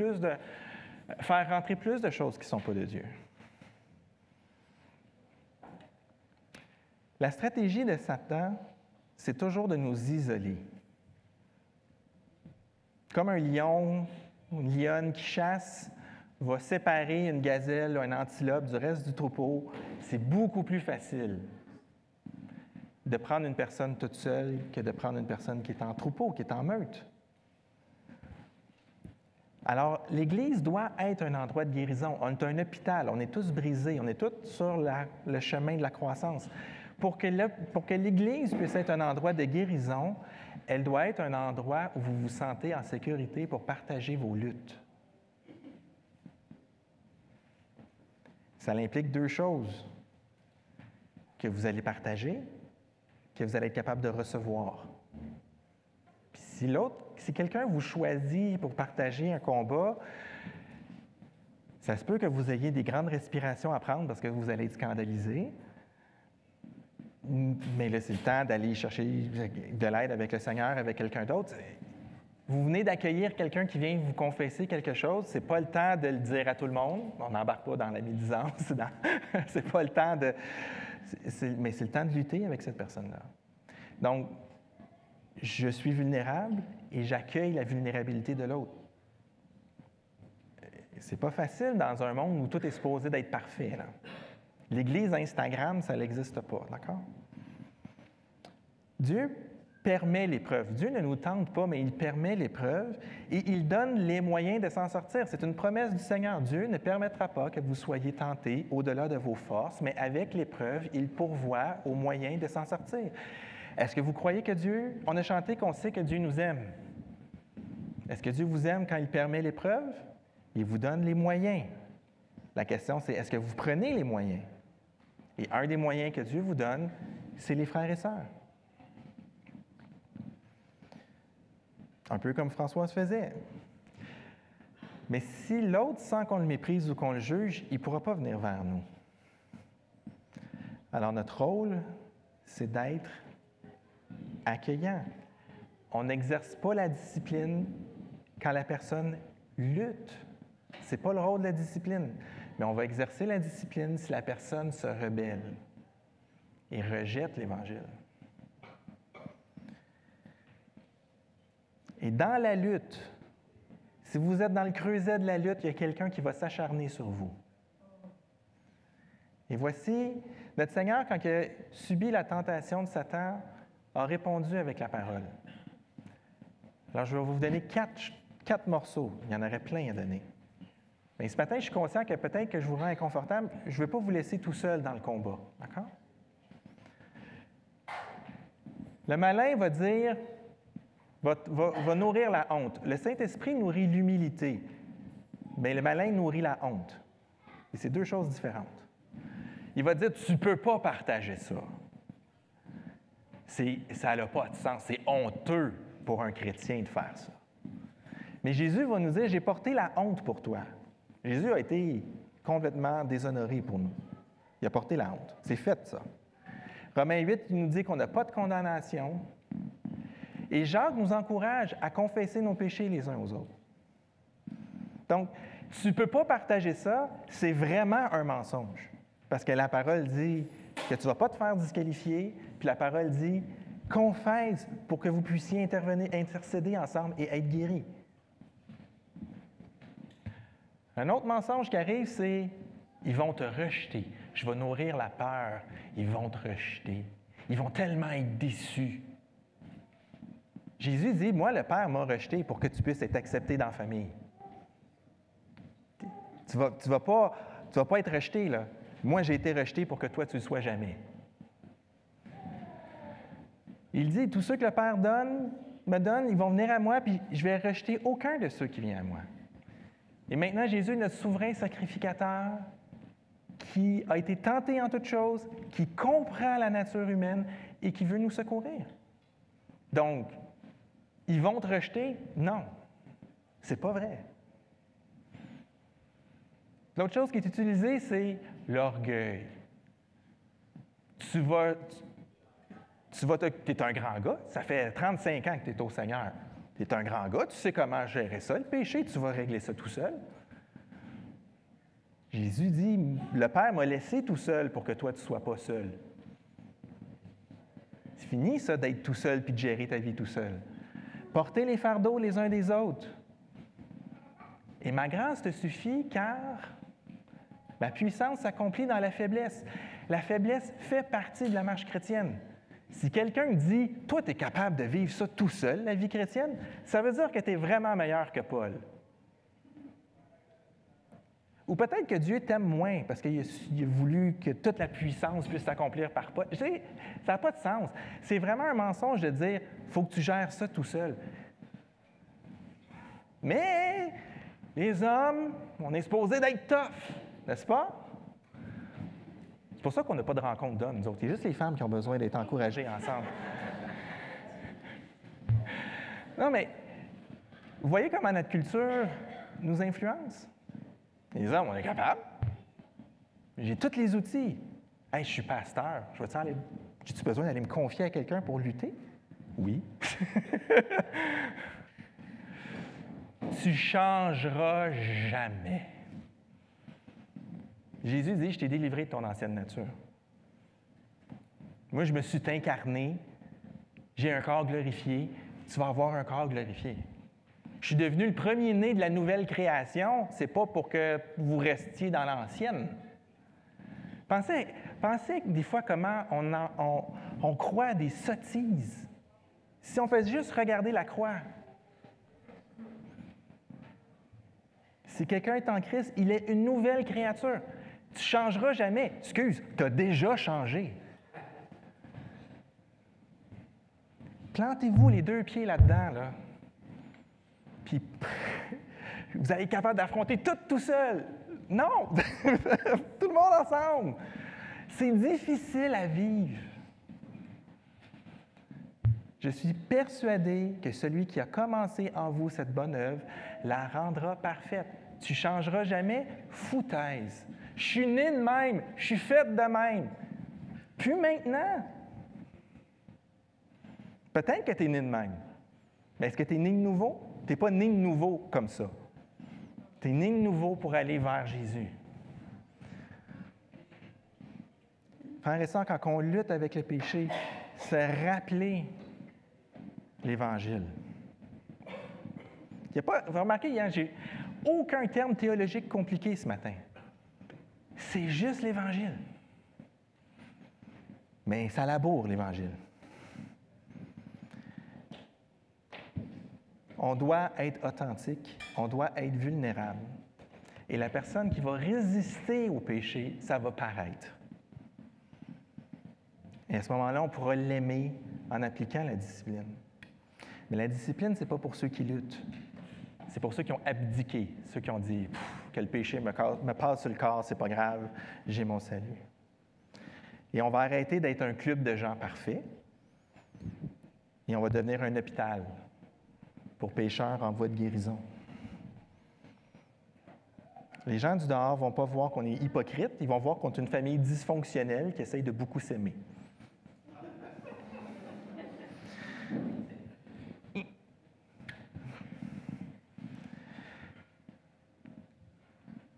faire rentrer plus de choses qui ne sont pas de Dieu. La stratégie de Satan, c'est toujours de nous isoler. Comme un lion ou une lionne qui chasse va séparer une gazelle ou un antilope du reste du troupeau, c'est beaucoup plus facile de prendre une personne toute seule que de prendre une personne qui est en troupeau, qui est en meute. Alors, l'Église doit être un endroit de guérison. On est un hôpital, on est tous brisés, on est tous sur le chemin de la croissance. Pour que l'Église puisse être un endroit de guérison, elle doit être un endroit où vous vous sentez en sécurité pour partager vos luttes. Ça implique deux choses, que vous allez partager, que vous allez être capable de recevoir. Puis si quelqu'un vous choisit pour partager un combat, ça se peut que vous ayez des grandes respirations à prendre parce que vous allez être scandalisé. Mais là, c'est le temps d'aller chercher de l'aide avec le Seigneur, avec quelqu'un d'autre. Vous venez d'accueillir quelqu'un qui vient vous confesser quelque chose, c'est pas le temps de le dire à tout le monde. On n'embarque pas dans la médisance. C'est pas le temps de... Mais c'est le temps de lutter avec cette personne-là. Donc, je suis vulnérable et j'accueille la vulnérabilité de l'autre. C'est pas facile dans un monde où tout est supposé d'être parfait, là. L'Église Instagram, ça n'existe pas, d'accord? Dieu permet l'épreuve. Dieu ne nous tente pas, mais il permet l'épreuve et il donne les moyens de s'en sortir. C'est une promesse du Seigneur. Dieu ne permettra pas que vous soyez tentés au-delà de vos forces, mais avec l'épreuve, il pourvoit aux moyens de s'en sortir. Est-ce que vous croyez que Dieu... On a chanté qu'on sait que Dieu nous aime. Est-ce que Dieu vous aime quand il permet l'épreuve? Il vous donne les moyens. La question, c'est est-ce que vous prenez les moyens? Et un des moyens que Dieu vous donne, c'est les frères et sœurs. Un peu comme Françoise faisait. Mais si l'autre sent qu'on le méprise ou qu'on le juge, il ne pourra pas venir vers nous. Alors notre rôle, c'est d'être accueillant. On n'exerce pas la discipline quand la personne lutte. Ce n'est pas le rôle de la discipline. Mais on va exercer la discipline si la personne se rebelle et rejette l'Évangile. Et dans la lutte, si vous êtes dans le creuset de la lutte, il y a quelqu'un qui va s'acharner sur vous. Et voici, notre Seigneur, quand il a subi la tentation de Satan, a répondu avec la parole. Alors, je vais vous donner quatre morceaux. Il y en aurait plein à donner. Mais ce matin, je suis conscient que peut-être que je vous rends inconfortable. Je ne veux pas vous laisser tout seul dans le combat. D'accord? Le malin va dire, va nourrir la honte. Le Saint-Esprit nourrit l'humilité. Mais le malin nourrit la honte. Et c'est deux choses différentes. Il va dire, tu ne peux pas partager ça. Ça n'a pas de sens. C'est honteux pour un chrétien de faire ça. Mais Jésus va nous dire, j'ai porté la honte pour toi. Jésus a été complètement déshonoré pour nous. Il a porté la honte. C'est fait, ça. Romains 8, il nous dit qu'on n'a pas de condamnation. Et Jacques nous encourage à confesser nos péchés les uns aux autres. Donc, tu ne peux pas partager ça, c'est vraiment un mensonge. Parce que la parole dit que tu ne vas pas te faire disqualifier, puis la parole dit confesse pour que vous puissiez intercéder ensemble et être guéris. Un autre mensonge qui arrive, c'est ils vont te rejeter. Je vais nourrir la peur. Ils vont te rejeter. Ils vont tellement être déçus. Jésus dit, moi, le Père m'a rejeté pour que tu puisses être accepté dans la famille. Tu vas pas être rejeté, là. Moi, j'ai été rejeté pour que toi, tu ne le sois jamais. Il dit, tous ceux que le Père me donne, ils vont venir à moi, puis je vais rejeter aucun de ceux qui viennent à moi. Et maintenant, Jésus est notre souverain sacrificateur qui a été tenté en toutes choses, qui comprend la nature humaine et qui veut nous secourir. Donc, ils vont te rejeter? Non. C'est pas vrai. L'autre chose qui est utilisée, c'est l'orgueil. Tu es un grand gars, ça fait 35 ans que tu es au Seigneur. Tu es un grand gars, tu sais comment gérer ça, le péché, tu vas régler ça tout seul. Jésus dit, le Père m'a laissé tout seul pour que toi, tu ne sois pas seul. C'est fini, ça, d'être tout seul puis de gérer ta vie tout seul. Portez les fardeaux les uns des autres. Et ma grâce te suffit car ma puissance s'accomplit dans la faiblesse. La faiblesse fait partie de la marche chrétienne. Si quelqu'un dit, toi, tu es capable de vivre ça tout seul, la vie chrétienne, ça veut dire que tu es vraiment meilleur que Paul. Ou peut-être que Dieu t'aime moins parce qu'il a voulu que toute la puissance puisse s'accomplir par Paul. Tu sais, ça n'a pas de sens. C'est vraiment un mensonge de dire, il faut que tu gères ça tout seul. Mais les hommes, on est supposé d'être tough, n'est-ce pas? C'est pour ça qu'on n'a pas de rencontre d'hommes, nous autres. Il y a juste les femmes qui ont besoin d'être encouragées ensemble. Non, mais vous voyez comment notre culture nous influence? Les hommes, on est capable. J'ai tous les outils. Hey, je suis pasteur. J'ai-tu besoin d'aller me confier à quelqu'un pour lutter? Oui. Tu changeras jamais. Jésus dit, je t'ai délivré de ton ancienne nature. Moi, je me suis incarné, j'ai un corps glorifié, tu vas avoir un corps glorifié. Je suis devenu le premier-né de la nouvelle création, c'est pas pour que vous restiez dans l'ancienne. Pensez des fois comment on croit à des sottises. Si on fait juste regarder la croix, si quelqu'un est en Christ, il est une nouvelle créature. Tu ne changeras jamais. Excuse, tu as déjà changé. Plantez-vous les 2 pieds là-dedans, là. Puis, vous allez être capable d'affronter tout seul. Non! Tout le monde ensemble. C'est difficile à vivre. Je suis persuadé que celui qui a commencé en vous cette bonne œuvre la rendra parfaite. Tu ne changeras jamais? Foutaise. Je suis né de même. Je suis faite de même. Puis maintenant. Peut-être que tu es né de même. Mais est-ce que tu es né de nouveau? Tu n'es pas né de nouveau comme ça. Tu es né de nouveau pour aller vers Jésus. Frères et sœurs, quand on lutte avec le péché, c'est rappeler l'Évangile. Vous remarquez, hier, j'ai aucun terme théologique compliqué ce matin. C'est juste l'Évangile. Mais ça laboure, l'Évangile. On doit être authentique, on doit être vulnérable. Et la personne qui va résister au péché, ça va paraître. Et à ce moment-là, on pourra l'aimer en appliquant la discipline. Mais la discipline, ce n'est pas pour ceux qui luttent. C'est pour ceux qui ont abdiqué, ceux qui ont dit que le péché me passe sur le corps, c'est pas grave, j'ai mon salut. Et on va arrêter d'être un club de gens parfaits et on va devenir un hôpital pour pécheurs en voie de guérison. Les gens du dehors ne vont pas voir qu'on est hypocrite, ils vont voir qu'on est une famille dysfonctionnelle qui essaye de beaucoup s'aimer.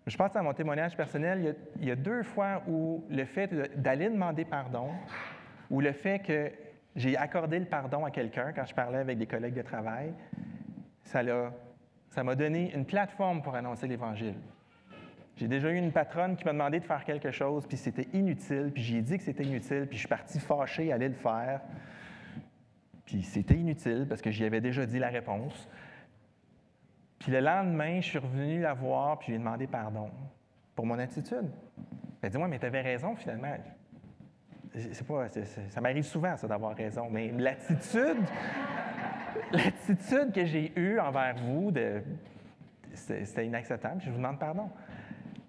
Je pense à mon témoignage personnel, il y a 2 fois où le fait d'aller demander pardon, ou le fait que j'ai accordé le pardon à quelqu'un quand je parlais avec des collègues de travail, ça m'a donné une plateforme pour annoncer l'Évangile. J'ai déjà eu une patronne qui m'a demandé de faire quelque chose, puis c'était inutile, puis j'ai dit que c'était inutile, puis je suis parti fâché à aller le faire. Puis c'était inutile parce que j'y avais déjà dit la réponse. Puis le lendemain, je suis revenu la voir, puis je lui ai demandé pardon pour mon attitude. Elle dit, « Ouais, mais tu avais raison, finalement. » Ça m'arrive souvent, ça, d'avoir raison, mais l'attitude que j'ai eue envers vous, c'était inacceptable, je vous demande pardon.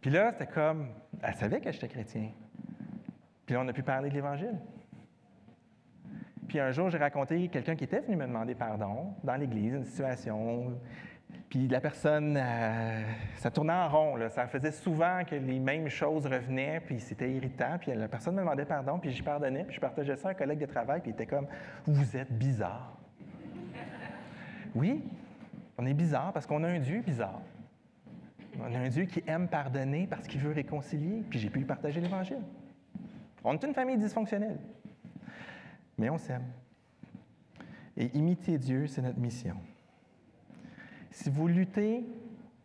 Puis là, c'était comme, elle savait que j'étais chrétien. Puis là, on a pu parler de l'Évangile. Puis un jour, j'ai raconté quelqu'un qui était venu me demander pardon dans l'Église, une situation. Puis la personne, ça tournait en rond, là. Ça faisait souvent que les mêmes choses revenaient, puis c'était irritant. Puis la personne me demandait pardon, puis j'y pardonnais, puis je partageais ça à un collègue de travail, puis il était comme « Vous êtes bizarre. » Oui, on est bizarre parce qu'on a un Dieu bizarre. On a un Dieu qui aime pardonner parce qu'il veut réconcilier, puis j'ai pu lui partager l'Évangile. On est une famille dysfonctionnelle, mais on s'aime. Et imiter Dieu, c'est notre mission. Si vous luttez,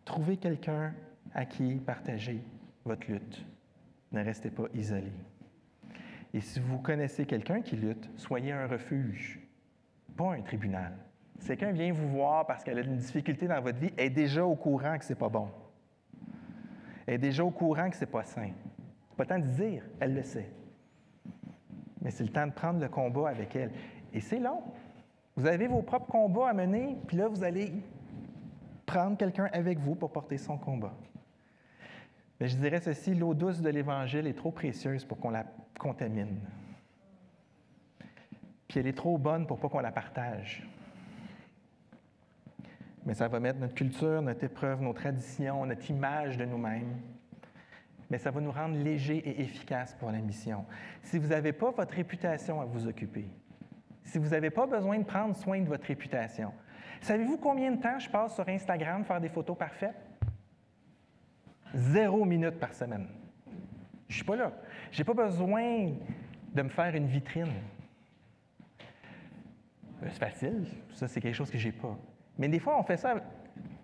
trouvez quelqu'un à qui partager votre lutte. Ne restez pas isolé. Et si vous connaissez quelqu'un qui lutte, soyez un refuge, pas un tribunal. Si quelqu'un vient vous voir parce qu'elle a une difficulté dans votre vie, elle est déjà au courant que c'est pas bon. Elle est déjà au courant que c'est pas sain. C'est pas le temps de dire, elle le sait. Mais c'est le temps de prendre le combat avec elle. Et c'est long. Vous avez vos propres combats à mener, puis là, vous allez prendre quelqu'un avec vous pour porter son combat. Mais je dirais ceci, l'eau douce de l'Évangile est trop précieuse pour qu'on la contamine. Puis elle est trop bonne pour pas qu'on la partage. Mais ça va mettre notre culture, notre épreuve, nos traditions, notre image de nous-mêmes. Mais ça va nous rendre légers et efficaces pour la mission. Si vous n'avez pas votre réputation à vous occuper, si vous n'avez pas besoin de prendre soin de votre réputation, savez-vous combien de temps je passe sur Instagram faire des photos parfaites? 0 minute par semaine. Je ne suis pas là. Je n'ai pas besoin de me faire une vitrine. C'est facile. Ça, c'est quelque chose que je n'ai pas. Mais des fois, on fait ça.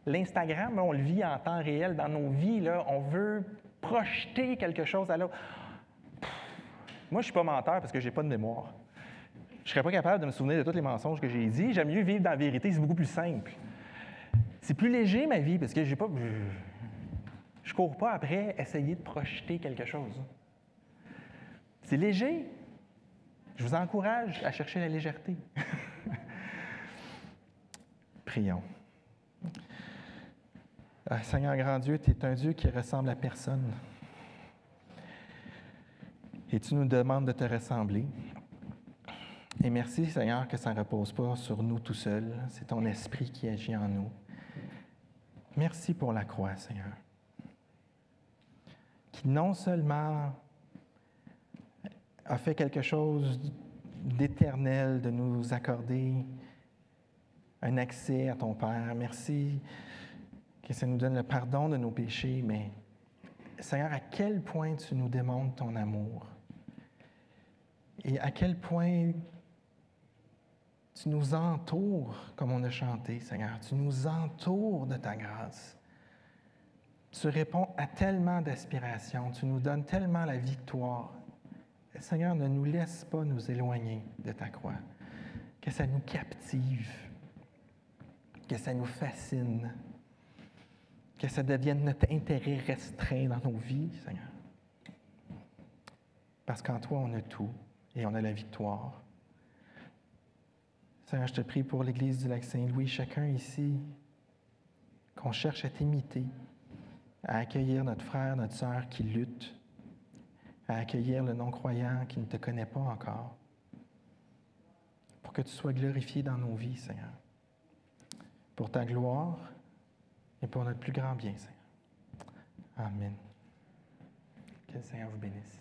L'Instagram, on le vit en temps réel dans nos vies. Là, on veut projeter quelque chose à l'autre. Moi, je ne suis pas menteur parce que je n'ai pas de mémoire. Je ne serais pas capable de me souvenir de tous les mensonges que j'ai dit. J'aime mieux vivre dans la vérité, c'est beaucoup plus simple. C'est plus léger, ma vie, parce que je ne cours pas après essayer de projeter quelque chose. C'est léger. Je vous encourage à chercher la légèreté. Prions. Seigneur grand Dieu, tu es un Dieu qui ressemble à personne. Et tu nous demandes de te ressembler. Et merci, Seigneur, que ça ne repose pas sur nous tout seuls. C'est ton esprit qui agit en nous. Merci pour la croix, Seigneur, qui non seulement a fait quelque chose d'éternel, de nous accorder un accès à ton Père. Merci que ça nous donne le pardon de nos péchés, mais Seigneur, à quel point tu nous démontres ton amour et à quel point tu nous entoures, comme on a chanté, Seigneur. Tu nous entoures de ta grâce. Tu réponds à tellement d'aspirations. Tu nous donnes tellement la victoire. Seigneur, ne nous laisse pas nous éloigner de ta croix. Que ça nous captive. Que ça nous fascine. Que ça devienne notre intérêt restreint dans nos vies, Seigneur. Parce qu'en toi, on a tout et on a la victoire. Seigneur, je te prie pour l'Église du Lac-Saint-Louis, chacun ici, qu'on cherche à t'imiter, à accueillir notre frère, notre sœur qui lutte, à accueillir le non-croyant qui ne te connaît pas encore, pour que tu sois glorifié dans nos vies, Seigneur, pour ta gloire et pour notre plus grand bien, Seigneur. Amen. Que le Seigneur vous bénisse.